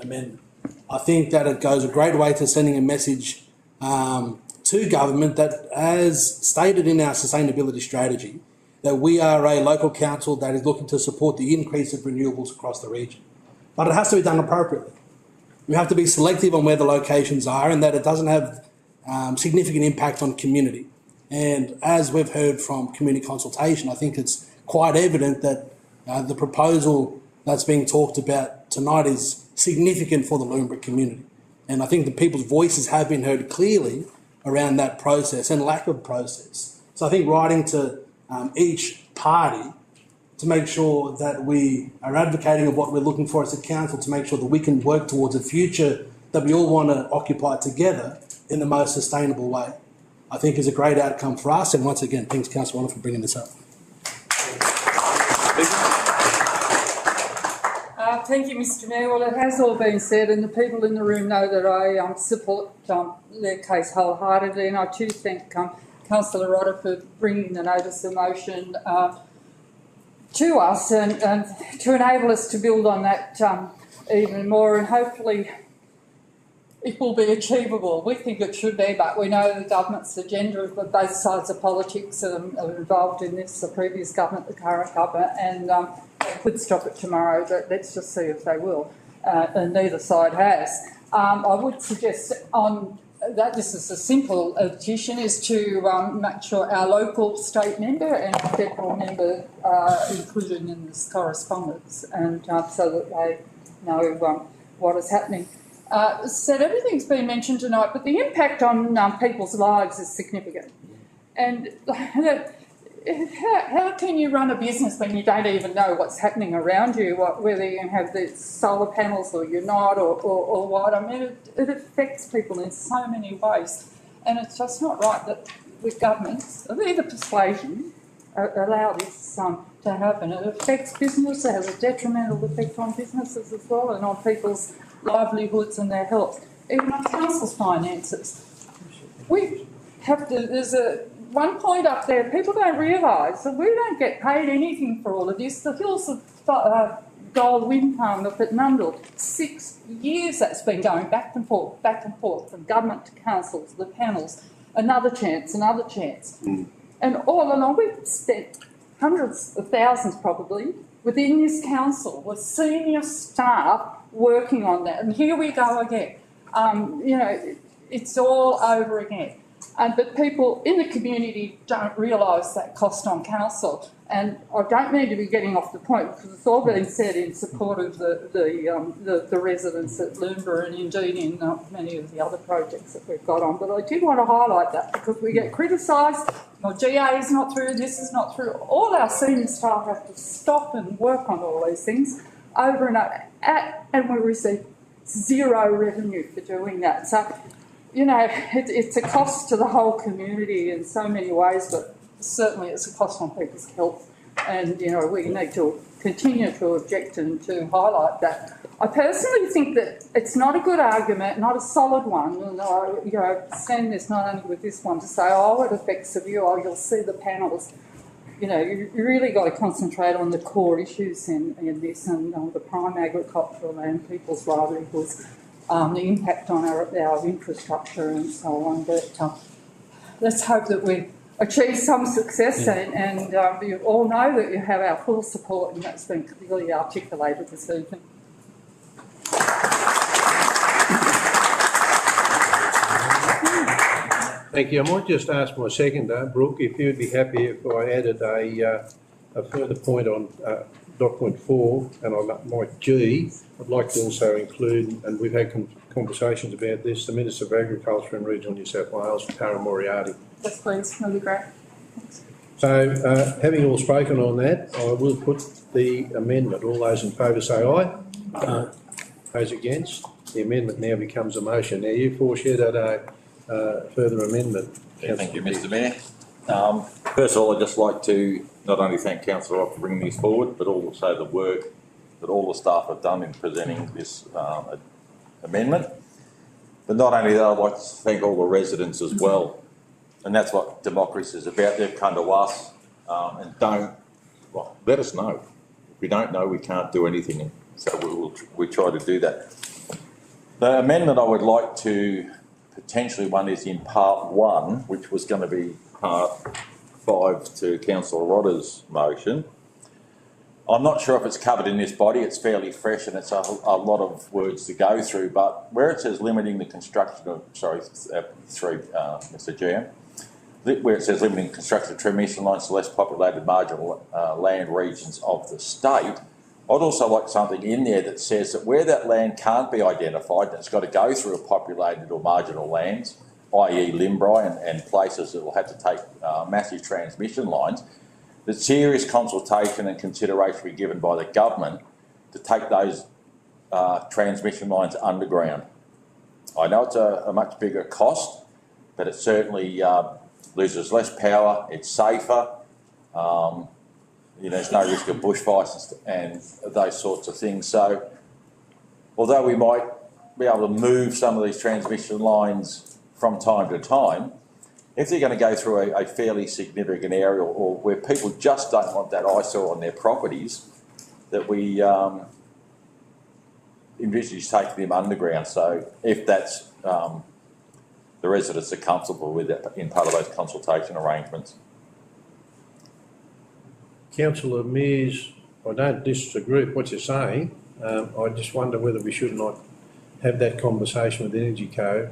amendment. I think that it goes a great way to sending a message to government that, as stated in our sustainability strategy, that we are a local council that is looking to support the increase of renewables across the region. But it has to be done appropriately. We have to be selective on where the locations are and that it doesn't have significant impact on community. And as we've heard from community consultation, I think it's quite evident that the proposal that's being talked about tonight is significant for the Loombrook community. And I think the people's voices have been heard clearly around that process and lack of process. So I think writing to each party to make sure that we are advocating of what we're looking for as a council to make sure that we can work towards a future that we all want to occupy together in the most sustainable way, I think is a great outcome for us. And once again, thanks Councillor Rodder for bringing this up. Thank you, Mr Mayor. Well, it has all been said and the people in the room know that I support their case wholeheartedly, and I too thank Councillor Rodder for bringing the notice of motion to us and to enable us to build on that even more, and hopefully it will be achievable. We think it should be, but we know the government's agenda, but both sides of politics are involved in this, the previous government, the current government, and they could stop it tomorrow, but let's just see if they will, and neither side has. I would suggest on that, this is a simple addition, is to make sure our local state member and our federal member are included in this correspondence, and so that they know what is happening. Said everything's been mentioned tonight, but the impact on people's lives is significant. And how can you run a business when you don't even know what's happening around you, whether you have the solar panels or you're not, or what? I mean, it affects people in so many ways, and it's just not right that with governments of either persuasion allow this to happen. It affects business, it has a detrimental effect on businesses as well and on people's livelihoods and their health, even on council's finances. We have to, there's one point up there, people don't realise that we don't get paid anything for all of this. The Hills of Gold wind farm up at Nundle, 6 years that's been going back and forth from government to council to the panels. Another chance. And all along we've spent hundreds of thousands probably within this council with senior staff working on that. And here we go again. It's all over again. But people in the community don't realise that cost on council. And I don't mean to be getting off the point because it's all been said in support of the residents at Loomba and indeed in many of the other projects that we've got on. But I did want to highlight that because we get criticised, GA is not through, this is not through. All our senior staff have to stop and work on all these things over and over, and we receive zero revenue for doing that. So, it's a cost to the whole community in so many ways, but certainly it's a cost on people's health, and we need to continue to object and to highlight that. I personally think that it's not a good argument, not a solid one, and I stand this not only with this one to say, it affects the view, you'll see the panels. You really got to concentrate on the core issues in this and the prime agricultural land, people's livelihoods, the impact on our infrastructure and so on. But let's hope that we achieve some success and you all know that you have our full support, and that's been clearly articulated this evening. Thank you. I might just ask my seconder, Brooke, if you'd be happy if I added a further point on dot point 4 and on point G. I'd like to also include, and we've had conversations about this, the Minister of Agriculture and Regional New South Wales, Tara Moriarty. Yes, please. That'll be great. So, having all spoken on that, I will put the amendment. All those in favour say aye. Those against? The amendment now becomes a motion. Now, you foreshadowed a further amendment. Thank you, Mr Mayor. First of all, I'd just like to not only thank Councillor Rock for bringing this forward, but also the work that all the staff have done in presenting this amendment. But not only that, I'd like to thank all the residents as well. And that's what democracy is about. They've come to us and let us know. If we don't know, we can't do anything. So we try to do that. The amendment I would like to potentially one is in part 1, which was going to be part 5 to Councillor Rodda's motion. I'm not sure if it's covered in this body. It's fairly fresh and it's a lot of words to go through, but where it says limiting the construction of, Mr GM, where it says limiting construction of transmission lines to less populated marginal land regions of the state, I'd also like something in there that says that where that land can't be identified, and it's got to go through a populated or marginal lands, i.e. Limbri and places that will have to take massive transmission lines, that serious consultation and consideration be given by the government to take those transmission lines underground. I know it's a much bigger cost, but it certainly loses less power, it's safer, there's no risk of bushfires and those sorts of things. So although we might be able to move some of these transmission lines from time to time, if they're going to go through a fairly significant area or where people just don't want that eyesore on their properties, that we envisage taking them underground. So if that's the residents are comfortable with it in part of those consultation arrangements. Councillor Mears, I don't disagree with what you're saying. I just wonder whether we should not have that conversation with the Energy Co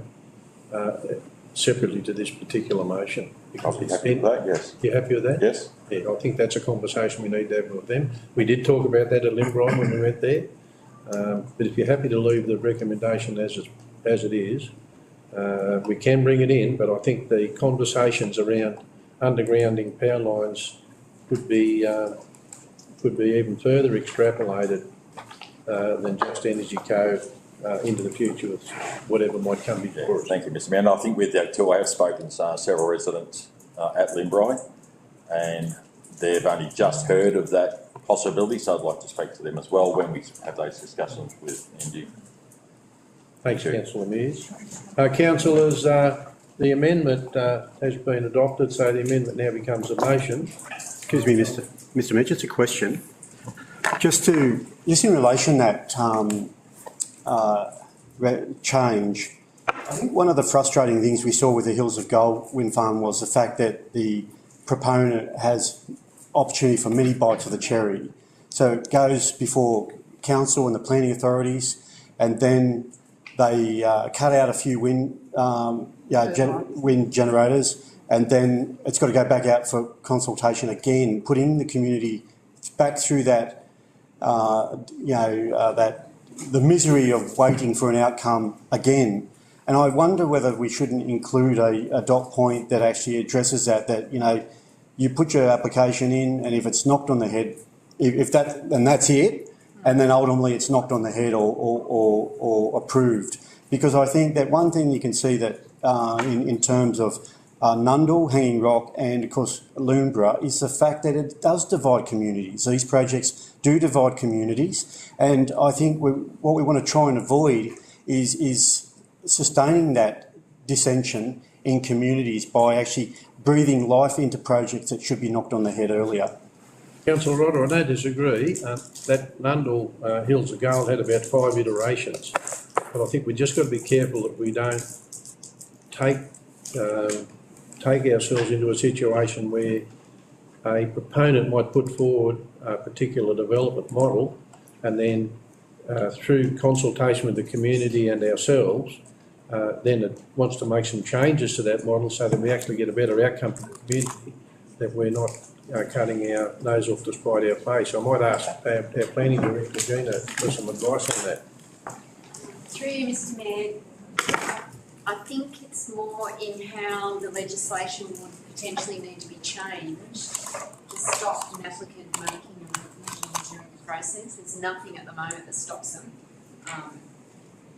separately to this particular motion. I'll be happy with that, yes. You're happy with that? Yes. Yeah, I think that's a conversation we need to have with them. We did talk about that at Limbri when we went there. But if you're happy to leave the recommendation as it is, we can bring it in, but I think the conversations around undergrounding power lines could be even further extrapolated than just Energy Co into the future with whatever might come before us. Thank you, Mr Mayor. And I think with that too, I have spoken to several residents at Limbri, and they've only just heard of that possibility, so I'd like to speak to them as well when we have those discussions with NG. Thanks, Councillor Mears. Councillors, the amendment has been adopted, so the amendment now becomes a motion. Excuse me, Mr Mayor, just a question. Just in relation that change, I think one of the frustrating things we saw with the Hills of Gold wind farm was the fact that the proponent has opportunity for many bites of the cherry. So it goes before council and the planning authorities, and then they cut out a few wind generators, and then it's got to go back out for consultation again, putting the community back through that, the misery of waiting for an outcome again. And I wonder whether we shouldn't include a dot point that actually addresses that, you put your application in, and if it's knocked on the head, and that's it, and then ultimately it's knocked on the head or approved. Because I think that one thing you can see that in terms of Nundle, Hanging Rock, and of course Loombra is the fact that it does divide communities. These projects do divide communities, and I think what we want to try and avoid is sustaining that dissension in communities by actually breathing life into projects that should be knocked on the head earlier. Councillor Rodder, I don't disagree. That Nundle Hills of Gold had about 5 iterations, but I think we just got to be careful that we don't take ourselves into a situation where a proponent might put forward a particular development model, and then through consultation with the community and ourselves, then it wants to make some changes to that model so that we actually get a better outcome for the community, that we're not cutting our nose off to spite our face. I might ask our planning director, Gina, for some advice on that. Through you, Mr Mayor, I think it's more in how the legislation would potentially need to be changed to stop an applicant making a recognition during the process. There's nothing at the moment that stops them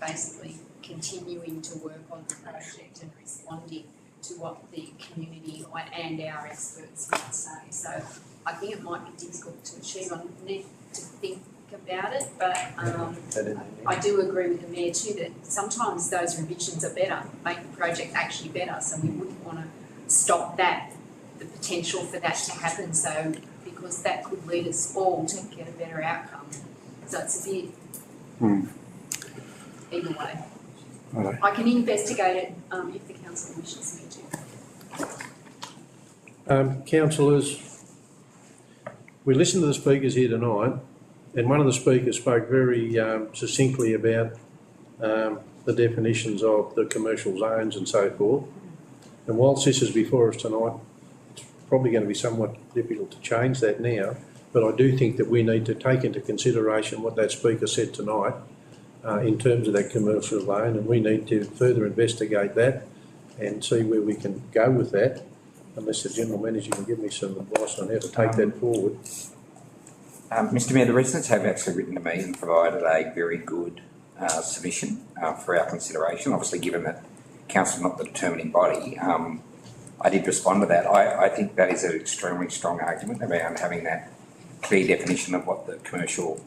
basically continuing to work on the project and responding to what the community and our experts might say. So I think it might be difficult to achieve. I need to think about it, but I do agree with the Mayor too that sometimes those revisions are better, make the project actually better, so we wouldn't want to stop that, the potential for that to happen, so because that could lead us all to get a better outcome. So it's a bit either way. Right. I can investigate it if the council wishes me to. Councillors, we listened to the speakers here tonight, and one of the speakers spoke very succinctly about the definitions of the commercial zones and so forth. And whilst this is before us tonight, it's probably going to be somewhat difficult to change that now, but I do think that we need to take into consideration what that speaker said tonight in terms of that commercial zone, and we need to further investigate that and see where we can go with that, unless the General Manager can give me some advice on how to take that forward. Mr Mayor, the residents have actually written to me and provided a very good submission for our consideration. Obviously, given that Council is not the determining body, I did respond to that. I think that is an extremely strong argument around having that clear definition of what the commercial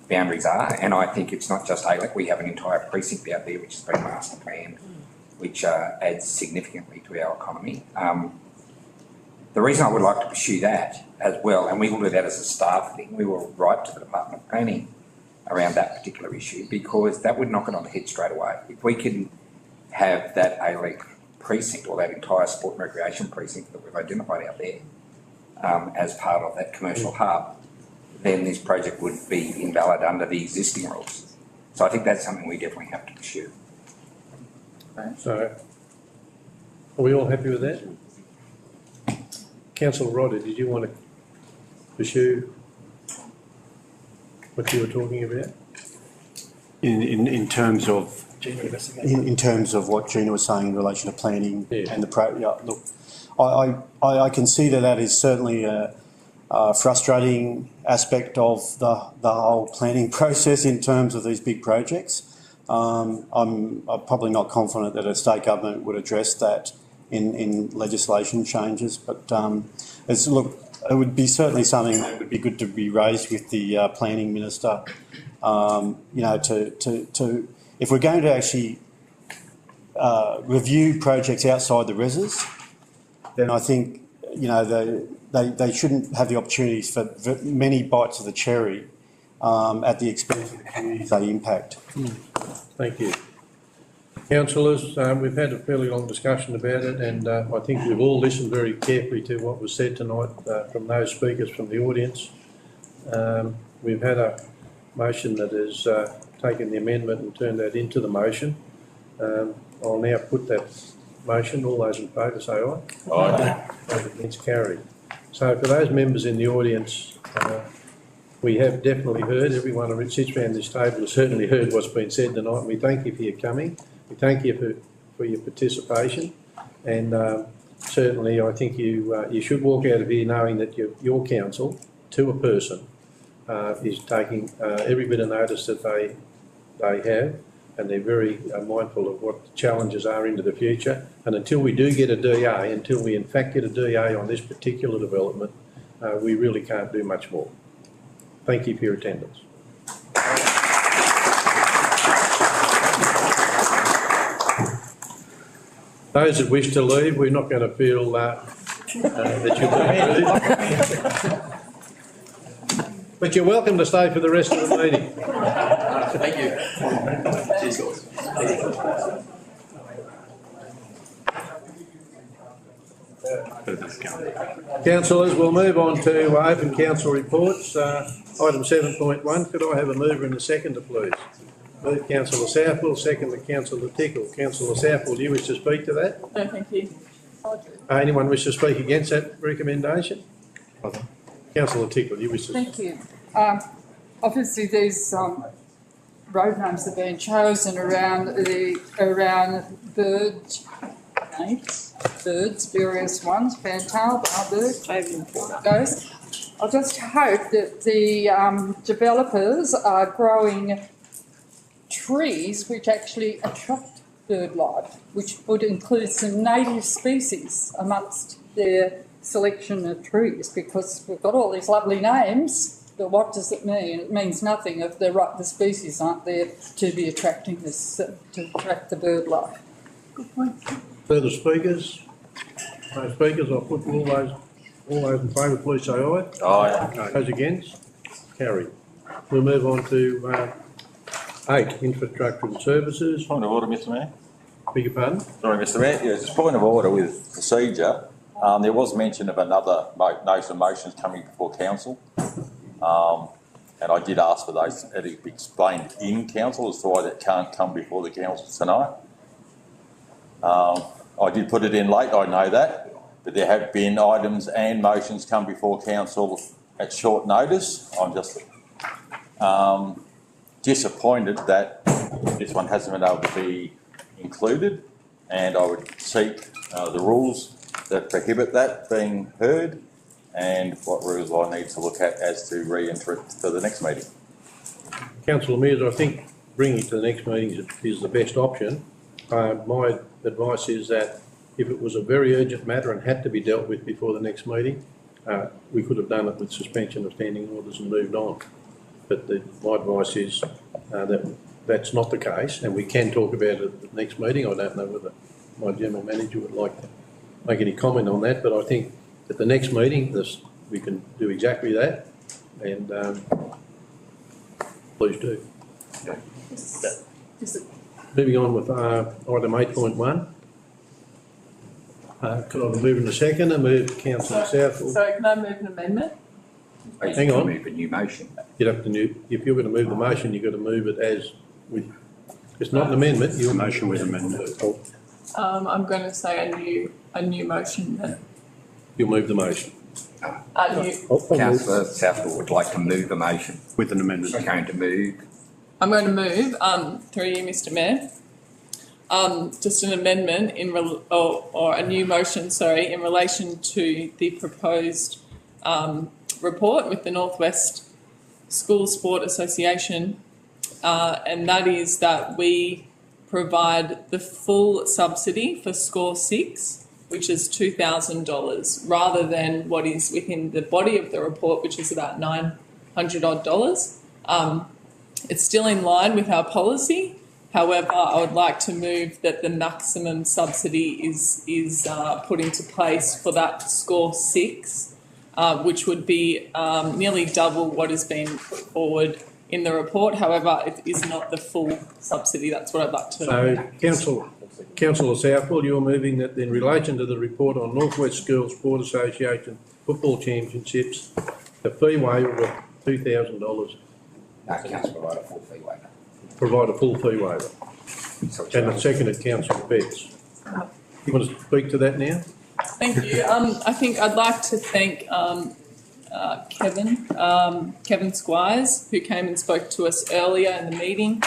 boundaries are, and I think it's not just ALEC. We have an entire precinct out there which has been master planned, which adds significantly to our economy. The reason I would like to pursue that as well, and we will do that as a staff thing, we will write to the Department of Planning around that particular issue, because that would knock it on the head straight away. If we can have that ALEC precinct, or that entire sport and recreation precinct that we've identified out there as part of that commercial hub, then this project would be invalid under the existing rules. So I think that's something we definitely have to pursue. So, are we all happy with that? Councillor Rodder, did you want to pursue what you were talking about? In terms of what Gina was saying in relation to planning and the look, I can see that is certainly a frustrating aspect of the whole planning process in terms of these big projects. I'm probably not confident that a state government would address that in legislation changes, but it would be certainly something that would be good to be raised with the planning minister. You know, to if we're going to actually review projects outside the reses, then I think, you know, they shouldn't have the opportunities for many bites of the cherry at the expense of the communities they impact. Thank you. Councillors, we've had a fairly long discussion about it, and I think we've all listened very carefully to what was said tonight from those speakers from the audience. We've had a motion that has taken the amendment and turned that into the motion. I'll now put that motion. All those in favour say aye. Aye. Those against, carried. So for those members in the audience, we have definitely heard, everyone who sits around this table has certainly heard what's been said tonight, and we thank you for your coming. We thank you for your participation, and certainly I think you should walk out of here knowing that your council, to a person, is taking every bit of notice that they have, and they're very mindful of what the challenges are into the future. And until we do get a DA, until we in fact get a DA on this particular development, we really can't do much more. Thank you for your attendance. Those that wish to leave, we're not going to feel that you're being rude. But you're welcome to stay for the rest of the meeting. Thank you. Cheers, guys. Councillors, we'll move on to open council reports. Item 7.1, could I have a mover and a seconder, please? Move Councillor Southwell, second to Councillor Tickle. Councillor Southwell, do you wish to speak to that? No, thank you. Anyone wish to speak against that recommendation? Councillor Tickle, do you wish to? Thank you. Obviously, these road names have been chosen around birds, various ones, fantail, barbird, those. I just hope that the developers are growing trees which actually attract bird life, which would include some native species amongst their selection of trees, because we've got all these lovely names, but what does it mean? It means nothing if the species aren't there to be attracting this, to attract the bird life. Good point. Further speakers? No speakers, I'll put all those in favour, please say aye. Aye. Those against? Carried. We'll move on to 8, infrastructure and services. Point of order, Mr Mayor. Beg your pardon? Sorry, Mr Mayor. Yeah, just point of order with procedure. There was mention of another notice of motions coming before council. And I did ask for those to be explained in council as to why that can't come before the council tonight. I did put it in late, I know that, but there have been items and motions come before council at short notice. I'm just disappointed that this one hasn't been able to be included, and I would seek the rules that prohibit that being heard, and what rules I need to look at as to re-enter it for the next meeting. Councillor Mears, I think bringing it to the next meeting is the best option. My advice is that if it was a very urgent matter and had to be dealt with before the next meeting, we could have done it with suspension of standing orders and moved on. But my advice is that that's not the case, and we can talk about it at the next meeting. I don't know whether my general manager would like to make any comment on that, but I think at the next meeting we can do exactly that, and please do. Moving on with item 8.1. Could I have a move in a second and move Councillor Southwell? Sorry, can I move an amendment? Hang on. Move a new motion. You'd have to if you're going to move the motion, you've got to move it as with. It's not an amendment. Your motion with amendment. I'm going to say a new motion then. You'll move the motion. Councillor Southwell would like to move a motion. With an amendment. She's going to move. I'm going to move, through you, Mr Mayor, just an amendment or a new motion, sorry, in relation to the proposed report with the North West School Sport Association, and that is that we provide the full subsidy for Score 6 which is $2,000, rather than what is within the body of the report, which is about $900 odd. It's still in line with our policy. However, I would like to move that the maximum subsidy is put into place for that score 6, which would be nearly double what has been put forward in the report. However, it is not the full subsidy. That's what I'd like to. So, Councillor Southwell, you're moving that in relation to the report on Northwest Girls Sport Association Football Championships, the fee waiver of $2,000. No, council provide a full fee waiver. Provide a full fee waiver. And a seconded Councillor Betts. You want to speak to that now? Thank you. I think I'd like to thank Kevin Squires, who came and spoke to us earlier in the meeting.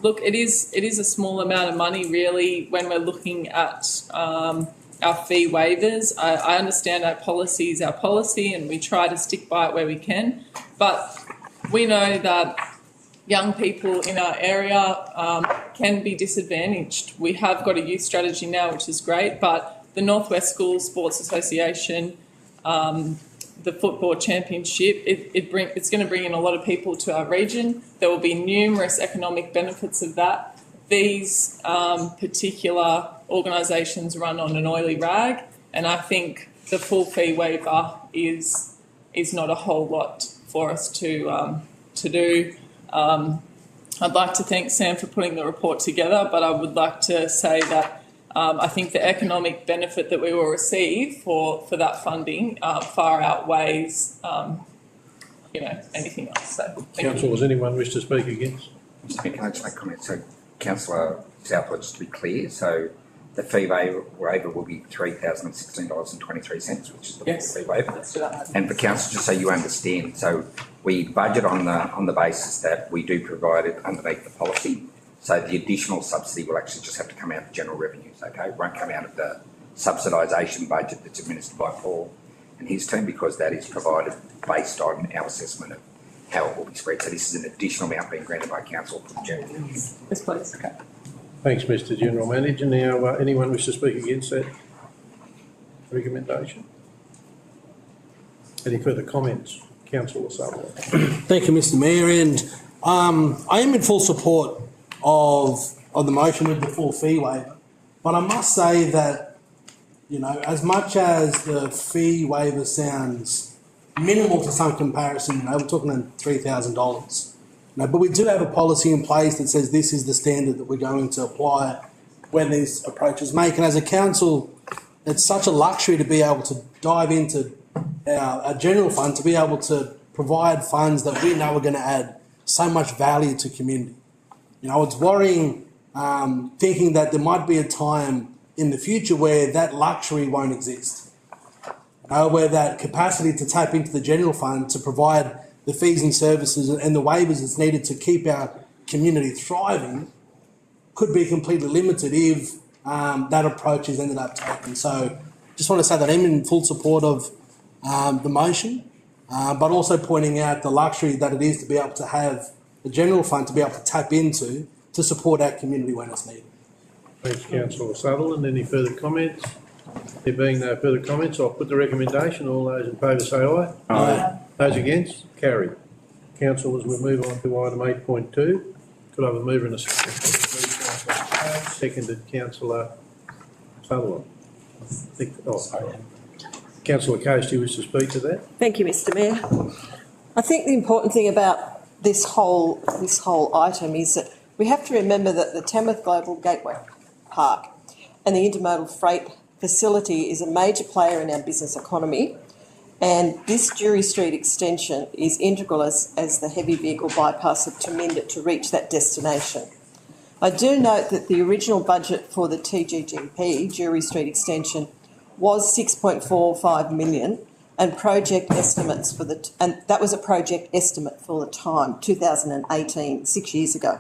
Look, it is a small amount of money, really, when we're looking at our fee waivers. I understand our policy is our policy, and we try to stick by it where we can. But we know that young people in our area can be disadvantaged. We have got a youth strategy now, which is great, but the Northwest School Sports Association, the football championship, it's going to bring in a lot of people to our region. There will be numerous economic benefits of that. These particular organisations run on an oily rag, and I think the full fee waiver is not a whole lot for us to do. I'd like to thank Sam for putting the report together, but I would like to say that I think the economic benefit that we will receive for that funding far outweighs anything else. So, Council, does anyone wish to speak against? Mr. Speaker, can I just make a comment? So, Councillor Southwell, just to be clear, so the fee waiver will be $3,016.23, which is the full fee waiver. And for Council, just so you understand, so we budget on the basis that we do provide it underneath the policy. So the additional subsidy will actually just have to come out of general revenues, okay? It won't come out of the subsidisation budget that's administered by Paul and his team, because that is provided based on our assessment of how it will be spread. So this is an additional amount being granted by Council from general revenues. Yes, please. Okay. Thanks, Mr General Manager. Now, anyone wish to speak against that recommendation? Any further comments? Councillor Sutherland. Thank you, Mr Mayor, and I am in full support of the motion with the full fee waiver, but I must say that, as much as the fee waiver sounds minimal to some comparison, we're talking $3,000. But we do have a policy in place that says this is the standard that we're going to apply when these approaches make. And as a council, it's such a luxury to be able to dive into our general fund, to be able to provide funds that we know are going to add so much value to community. It's worrying thinking that there might be a time in the future where that luxury won't exist, where that capacity to tap into the general fund to provide the fees and services and the waivers that's needed to keep our community thriving could be completely limited if that approach is ended up taken. So just want to say that I'm in full support of the motion, but also pointing out the luxury that it is to be able to have the general fund to be able to tap into to support our community when it's needed. Thanks, Councillor Sutherland. Any further comments? There being no further comments, I'll put the recommendation. All those in favour say aye. Aye. Those against? Carried. Councillors, we'll move on to item 8.2. Could I have a mover and a second? Seconded, Councillor Sutherland. Councillor Case, do you wish to speak to that? Thank you, Mr Mayor. I think the important thing about this whole item is that we have to remember that the Tamworth Global Gateway Park and the intermodal freight facility is a major player in our business economy, and this Jury Street extension is integral as the heavy vehicle bypass of Taminda to reach that destination. I do note that the original budget for the TGGP, Jury Street extension, was $6.45 million, and project estimates and that was a project estimate for the time, 2018, 6 years ago.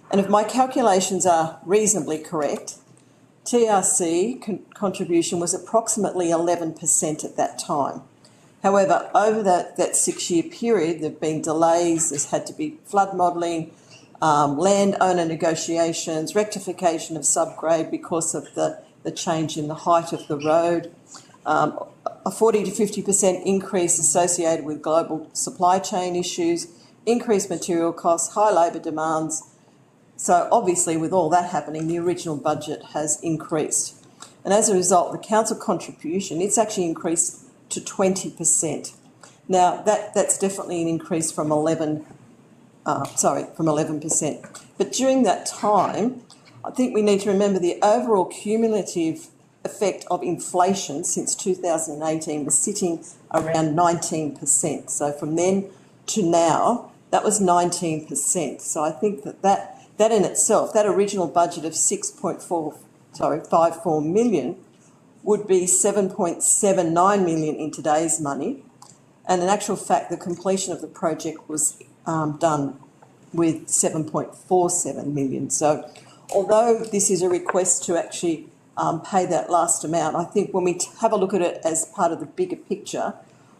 And if my calculations are reasonably correct, TRC contribution was approximately 11% at that time. However, over that 6-year period, there have been delays. There's had to be flood modelling, landowner negotiations, rectification of subgrade because of the the change in the height of the road, a 40 to 50% increase associated with global supply chain issues, increased material costs, high labour demands. So obviously with all that happening, the original budget has increased. And as a result, the council contribution, it's actually increased to 20%. Now that's definitely an increase from 11%. But during that time, I think we need to remember the overall cumulative effect of inflation since 2018 was sitting around 19%. So from then to now, that was 19%. So I think that in itself, that original budget of 54 million would be 7.79 million in today's money. And in actual fact, the completion of the project was done with 7.47 million. So although this is a request to actually pay that last amount, I think when we have a look at it as part of the bigger picture,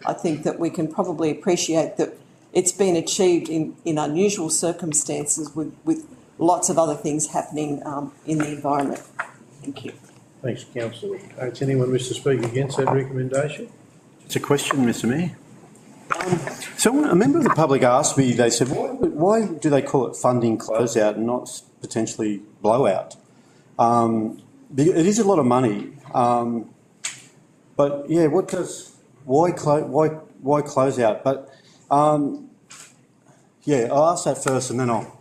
I think that we can probably appreciate that it's been achieved in unusual circumstances with lots of other things happening in the environment. Thank you. Thanks, Councillor Coates. Anyone wish to speak against that recommendation? It's a question, Mr Mayor. So a member of the public asked me, they said, why do they call it funding closeout and not potentially blowout? It is a lot of money, but yeah, why closeout? But yeah, I'll ask that first and then I'll...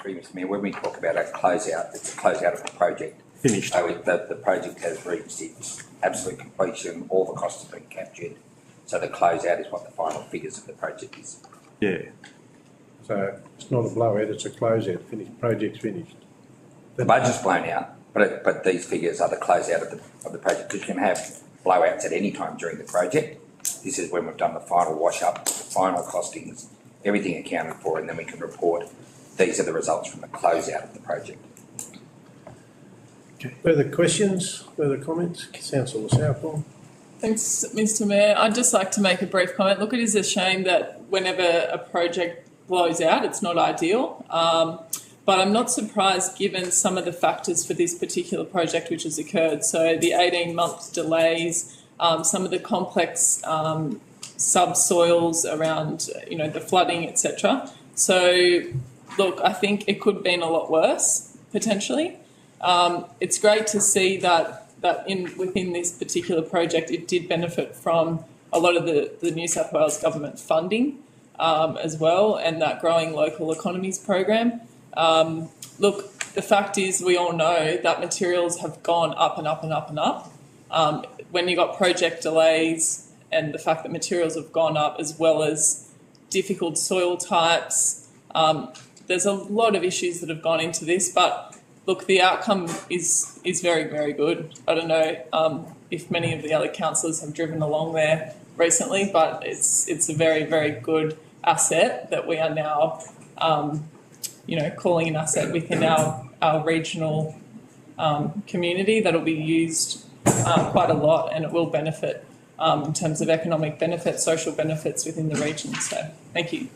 Mr Mayor, when we talk about a closeout, it's a closeout of the project. Finished. So the project has reached its absolute completion, all the costs have been captured. So the closeout is what the final figures of the project is. Yeah. So it's not a blowout, it's a closeout. Finished. Project's finished. The budget's blown out, but these figures are the closeout of the project. Because you can have blowouts at any time during the project. This is when we've done the final wash up, the final costings, everything accounted for, and then we can report these are the results from the closeout of the project. Okay. Further questions? Further comments? Councillor Southall. Thanks, Mr Mayor. I'd just like to make a brief comment. Look, it is a shame that whenever a project blows out, it's not ideal. But I'm not surprised given some of the factors for this particular project which has occurred. So the 18-month delays, some of the complex subsoils around, the flooding, etc. So, look, I think it could have been a lot worse, potentially. It's great to see that within this particular project, it did benefit from a lot of the New South Wales government funding as well, and that growing local economies program. Look, the fact is we all know that materials have gone up and up and up and up. When you got project delays and the fact that materials have gone up as well as difficult soil types, there's a lot of issues that have gone into this, but look, the outcome is very, very good. I don't know if many of the other councillors have driven along there recently, but it's a very, very good asset that we are now, calling an asset within our regional community that'll be used quite a lot, and it will benefit in terms of economic benefits, social benefits within the region. So, thank you.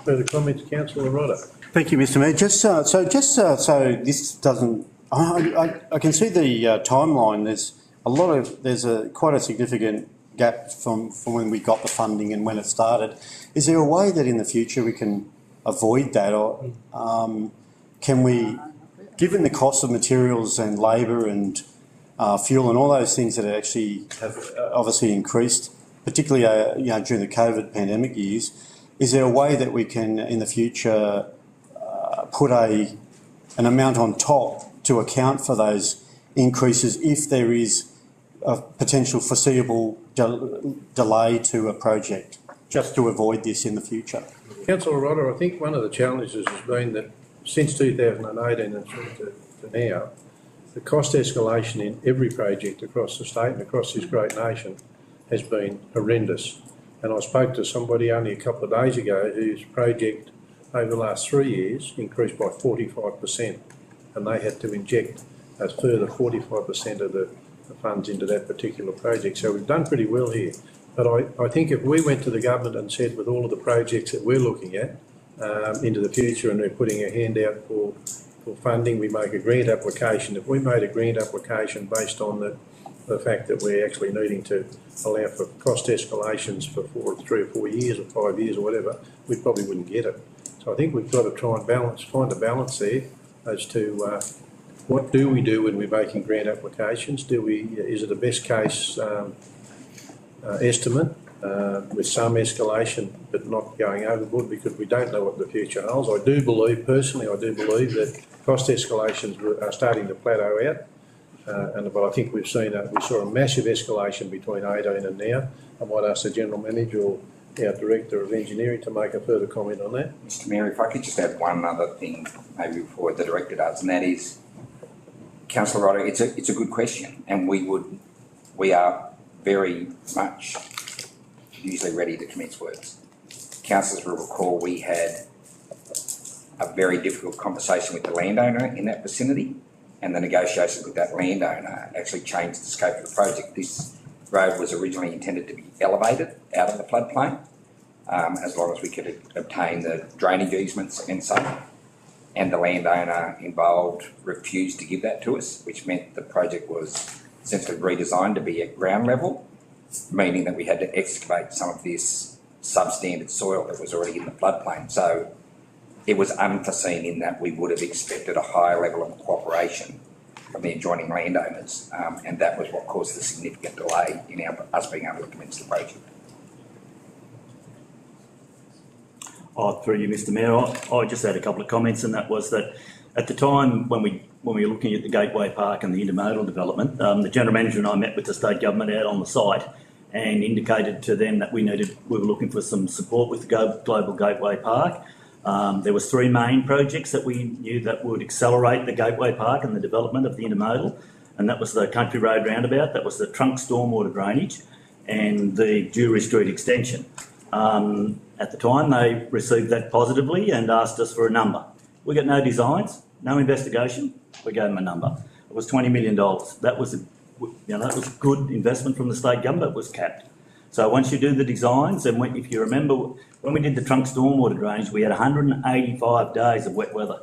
Further comments, Councillor Rodder. Thank you, Mr Mayor. So this doesn't... I can see the timeline. There's quite a significant gap from when we got the funding and when it started. Is there a way that in the future we can avoid that, or can we, given the cost of materials and labour and fuel and all those things that actually have obviously increased, particularly during the COVID pandemic years, is there a way that we can in the future put an amount on top to account for those increases if there is a potential foreseeable delay to a project, just to avoid this in the future? Councillor Rodder, I think one of the challenges has been that since 2018 and through to now, the cost escalation in every project across the state and across this great nation has been horrendous. And I spoke to somebody only a couple of days ago whose project over the last 3 years increased by 45%, and they had to inject a further 45% of the funds into that particular project. So we've done pretty well here. But I think if we went to the government and said, with all of the projects that we're looking at into the future, and we're putting a hand out for for funding, we make a grant application. If we made a grant application based on the fact that we're actually needing to allow for cost escalations for 3 or 4 years or 5 years or whatever, we probably wouldn't get it. So I think we've got to try and find a balance there as to what do we do when we're making grant applications? Is it a best case estimate with some escalation but not going overboard because we don't know what the future holds? I do believe that cost escalations are starting to plateau out. But I think we saw a massive escalation between 18 and now. I might ask the General Manager or our Director of Engineering to make a further comment on that. Mr Mayor, if I could just add one other thing, maybe before the Director does, and that is, Councillor Rodder, it's a good question, and we are very much usually ready to commence works. Councillors will recall we had a very difficult conversation with the landowner in that vicinity, and the negotiations with that landowner actually changed the scope of the project. This road was originally intended to be elevated out of the floodplain, as long as we could obtain the drainage easements and so on. And the landowner involved refused to give that to us, which meant the project was essentially redesigned to be at ground level, meaning that we had to excavate some of this substandard soil that was already in the floodplain. So it was unforeseen in that we would have expected a higher level of cooperation from the adjoining landowners, and that was what caused the significant delay in us being able to commence the project. Through you, Mr Mayor, I just had a couple of comments, and that was that at the time when we were looking at the Gateway Park and the intermodal development, the General Manager and I met with the State Government out on the site and indicated to them that we were looking for some support with the Global Gateway Park. There was 3 main projects that we knew that would accelerate the Gateway Park and the development of the intermodal, and that was the Country Road Roundabout, that was the trunk stormwater drainage, and the Jewellery Street extension. At the time, they received that positively and asked us for a number. We got no designs, no investigation. We gave them a number. It was $20 million. That was a good investment from the state government. It was capped. So once you do the designs, and if you remember, when we did the trunk stormwater drainage, we had 185 days of wet weather.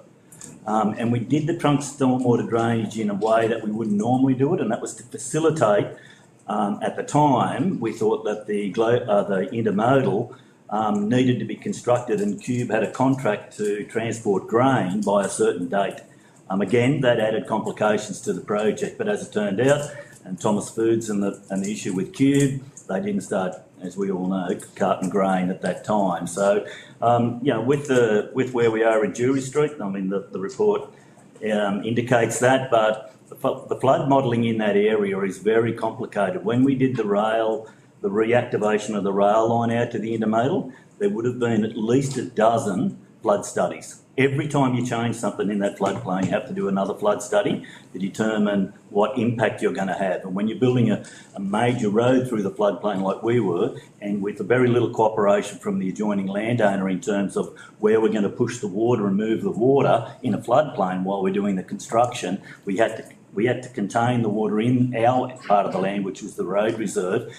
And we did the trunk stormwater drainage in a way that we wouldn't normally do it, and that was to facilitate. At the time, we thought that the intermodal needed to be constructed, and Cube had a contract to transport grain by a certain date. Again, that added complications to the project, but as it turned out, and Thomas Foods and the issue with Cube, they didn't start, as we all know, carting grain at that time. So, with where we are in Jewellery Street, I mean, the report indicates that, but the flood modelling in that area is very complicated. When we did the reactivation of the rail line out to the intermodal, there would have been at least a dozen flood studies. Every time you change something in that floodplain, you have to do another flood study to determine what impact you're going to have. And when you're building a major road through the floodplain like we were, and with very little cooperation from the adjoining landowner in terms of where we're going to push the water and move the water in a floodplain while we're doing the construction, we had to contain the water in our part of the land, which was the road reserve.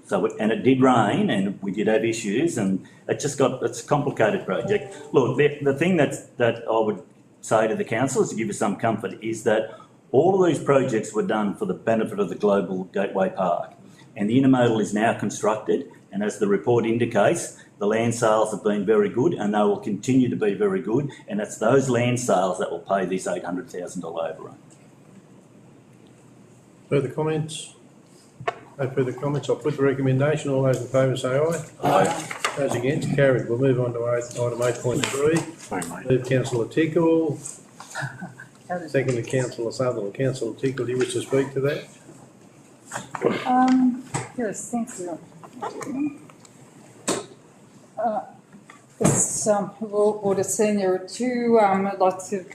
And it did rain, and we did have issues, and it's a complicated project. Look, the thing that I would say to the councillors to give you some comfort is that all of these projects were done for the benefit of the Global Gateway Park, and the intermodal is now constructed, and as the report indicates, the land sales have been very good, and they will continue to be very good, and it's those land sales that will pay this $800,000 overrun. Further comments? No further comments. I'll put the recommendation. All those in favour say aye. Aye. Those against, carried. We'll move on to item 8.3. Move Councillor Tickle. Second to Councillor Sutherland. Councillor Tickle, do you wish to speak to that? Yes, thank you. As Board has seen, there are 2 lots of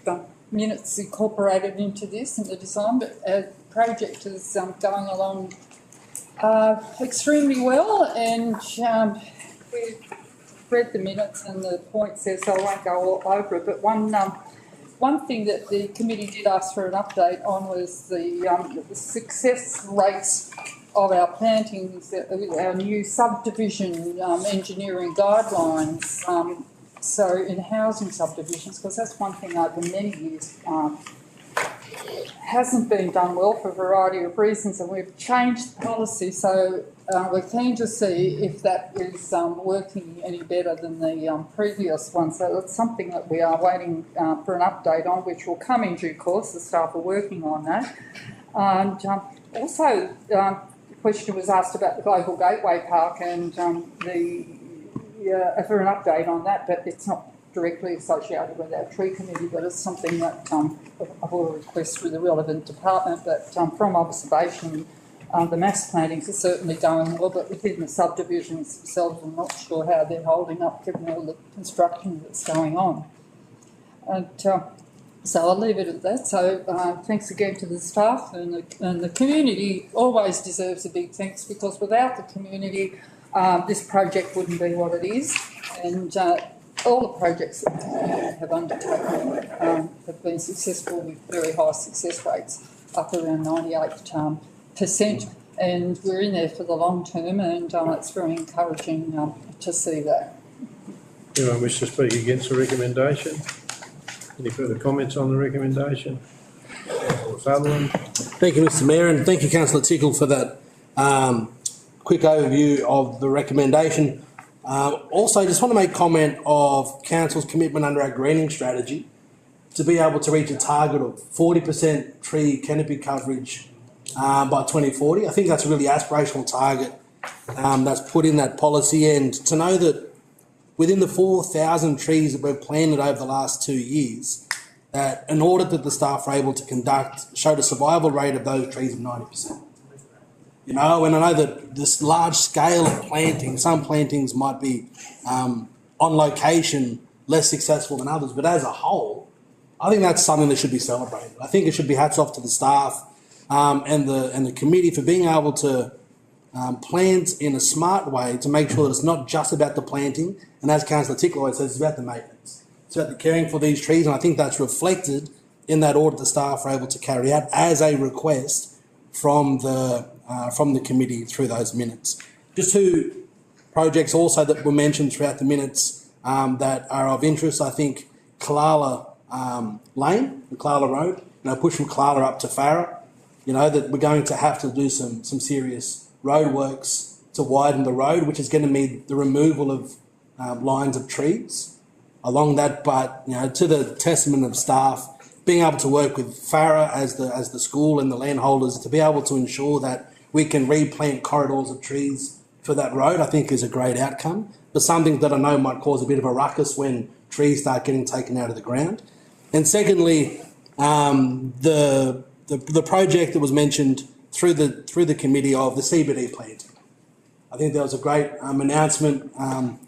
minutes incorporated into this and the design, but the project is going along extremely well, and we've read the minutes and the points there, so I won't go all over it. But one thing that the committee did ask for an update on was the success rates of our plantings, our new subdivision engineering guidelines. So in housing subdivisions, because that's one thing over many years hasn't been done well for a variety of reasons, and we've changed policy. So we're keen to see if that is working any better than the previous one. So it's something that we are waiting for an update on, which will come in due course. The staff are working on that. And also, the question was asked about the Global Gateway Park and for an update on that, but it's not directly associated with our tree committee, but it's something that I will request through the relevant department. But from observation, the mass plantings are certainly going well, but within the subdivisions themselves, I'm not sure how they're holding up given all the construction that's going on. And so I'll leave it at that. So thanks again to the staff, and the community always deserves a big thanks, because without the community, this project wouldn't be what it is. And all the projects that we have undertaken have been successful with very high success rates, up around 98%. And we're in there for the long term, and it's very encouraging to see that. Anyone wish to speak against the recommendation? Any further comments on the recommendation? Councillor Sutherland. Thank you, Mr Mayor, and thank you, Councillor Tickle, for that quick overview of the recommendation. Also, I just want to make comment of Council's commitment under our greening strategy to be able to reach a target of 40% tree canopy coverage by 2040. I think that's a really aspirational target that's put in that policy, and to know that within the 4,000 trees that we've planted over the last 2 years, that an audit that the staff are able to conduct showed a survival rate of those trees of 90%. You know, and I know that this large scale of planting, some plantings might be on location less successful than others, but as a whole, I think that's something that should be celebrated. I think it should be hats off to the staff and the committee for being able to plant in a smart way to make sure that it's not just about the planting, and as Councillor Tickle always says, it's about the maintenance. It's about the caring for these trees, and I think that's reflected in that audit the staff are able to carry out as a request from the committee through those minutes. Just two projects also that were mentioned throughout the minutes that are of interest. I think Kalala Lane, the Kalala Road, push from Kalala up to Farrer, that we're going to have to do some serious road works to widen the road, which is going to mean the removal of lines of trees along that. But to the testament of staff, being able to work with Farrer as the school and the landholders to be able to ensure that we can replant corridors of trees for that road, I think is a great outcome, but something that I know might cause a bit of a ruckus when trees start getting taken out of the ground. And secondly, the project that was mentioned through the committee of the CBD planting. I think there was a great announcement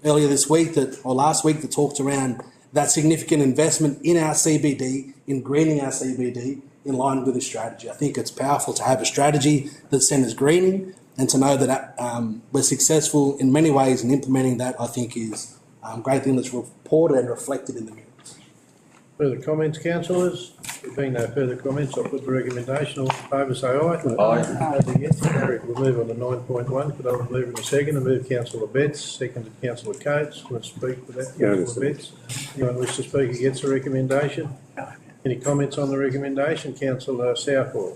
earlier this week or last week that talked around that significant investment in our CBD, in greening our CBD in line with the strategy. I think it's powerful to have a strategy that centres greening, and to know that we're successful in many ways in implementing that, I think is a great thing that's reported and reflected in the minutes. Further comments, councillors? There being no further comments, I'll put the recommendation. All in favour say aye. Aye. Against, carried. We'll move on to 9.1. Could I move in a second and move Councillor Betts, seconded Councillor Coates. Want to speak for that, Councillor Betts? Anyone wish to speak against the recommendation? Any comments on the recommendation? Councillor Southall.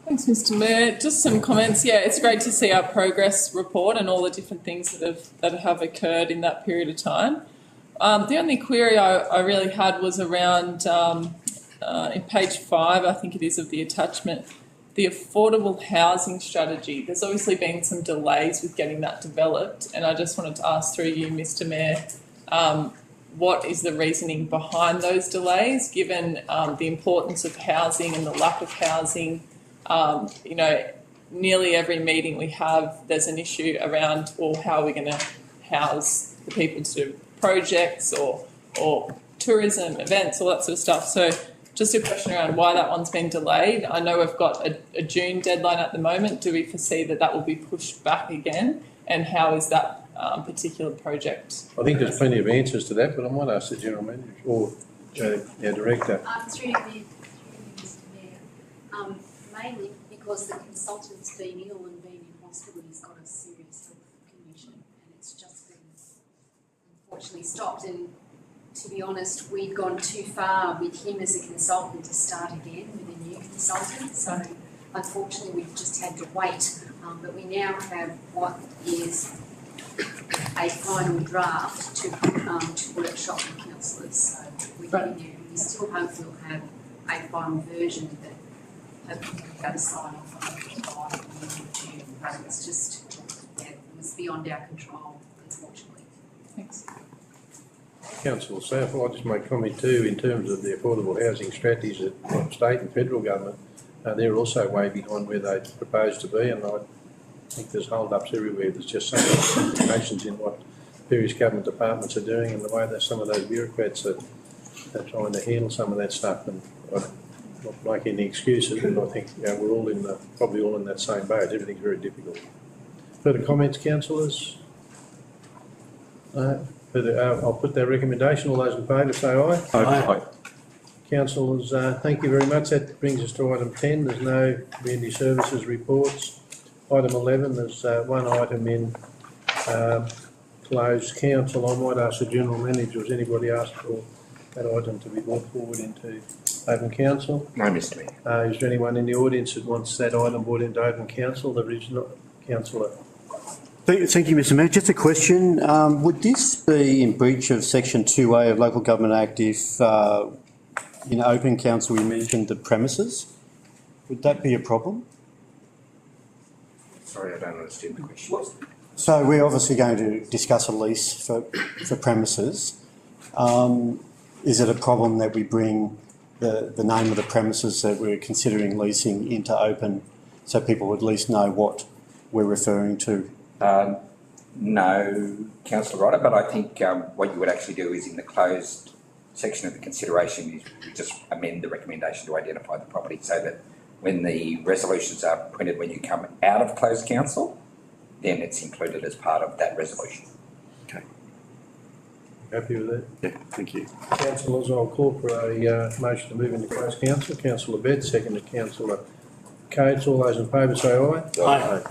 Thanks, Mr Mayor. Just some comments. Yeah, it's great to see our progress report and all the different things that have occurred in that period of time. The only query I really had was around in page 5, I think it is, of the attachment, the affordable housing strategy. There's obviously been some delays with getting that developed, and I just wanted to ask through you, Mr Mayor, what is the reasoning behind those delays, given the importance of housing and the lack of housing? Nearly every meeting we have, there's an issue around, well, how are we going to house the people to do projects or tourism, events, all that sort of stuff. So just a question around why that one's been delayed. I know we've got a June deadline at the moment. Do we foresee that will be pushed back again? And how is that particular project? I think there's plenty of answers to that, but I might ask the General Manager or our Director. Through you, Mr Mayor. Mainly because the consultant's been ill and been in hospital. He's got a serious health condition, and it's just been unfortunately stopped, and to be honest, we'd gone too far with him as a consultant to start again with a new consultant, so unfortunately we've just had to wait. But we now have what is a final draft to workshop with councillors, so we're getting there. We still hope we'll have a final version that hopefully we'll be able to sign off on in June, but it's just, yeah, it was beyond our control, unfortunately. Thanks. Councillor South, I'll just make comment too, in terms of the affordable housing strategies that state and federal government, they're also way behind where they propose to be, and I think there's hold-ups everywhere. There's just so many complications in what various government departments are doing and the way that some of those bureaucrats are trying to handle some of that stuff. And I'm not making any excuses, but I think we're all probably all in that same boat. Everything's very difficult. Further comments, councillors? I'll put that recommendation. All those in favour say aye. Aye. Councillors, thank you very much. That brings us to item 10. There's no community services reports. Item 11, there's one item in closed council. I might ask the General Manager, has anybody asked for that item to be brought forward into open council? No, Mr Mayor. Is there anyone in the audience that wants that item brought into open council? There is not. Councillor. Thank you, Mr Mayor. Just a question. Would this be in breach of Section 2A of Local Government Act if in open council we mentioned the premises? Would that be a problem? Sorry, I don't understand the question. So we're obviously going to discuss a lease for premises. Is it a problem that we bring the name of the premises that we're considering leasing into open so people at least know what we're referring to? No, Councillor Ryder, but I think what you would actually do is in the closed section of the consideration is you just amend the recommendation to identify the property so that when the resolutions are printed when you come out of closed council, then it's included as part of that resolution. Okay. Happy with that? Yeah, thank you. Councillors, I'll call for a motion to move into closed council. Councillor Bedd, seconded Councillor Coates. All those in favour say aye. Aye.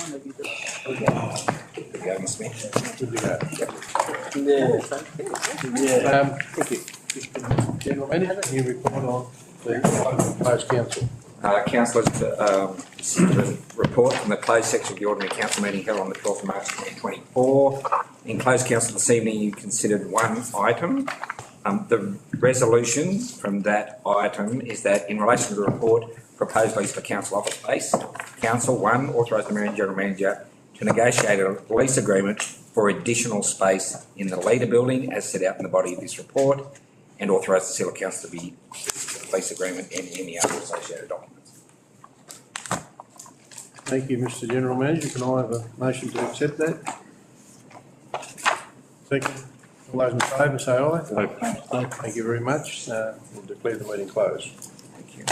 one of you do. Good to go, Mr Mayor. Good to go. Yeah. Thank you. Mr. General Manager, can you report on the closed council? Councillors, this is the report from the closed section of the ordinary council meeting held on the 12th of March 2024. In closed council this evening, you considered one item. The resolution from that item is that in relation to the report, proposed lease for council office space, Council 1, authorise the Mayor and General Manager to negotiate a lease agreement for additional space in the Leader building as set out in the body of this report, and authorise the seal of council to be lease agreement and any other associated documents. Thank you, Mr. General Manager. Can I have a motion to accept that? Second. All those in favour say aye. Aye. Thank you very much. We'll declare the meeting closed. Thank you.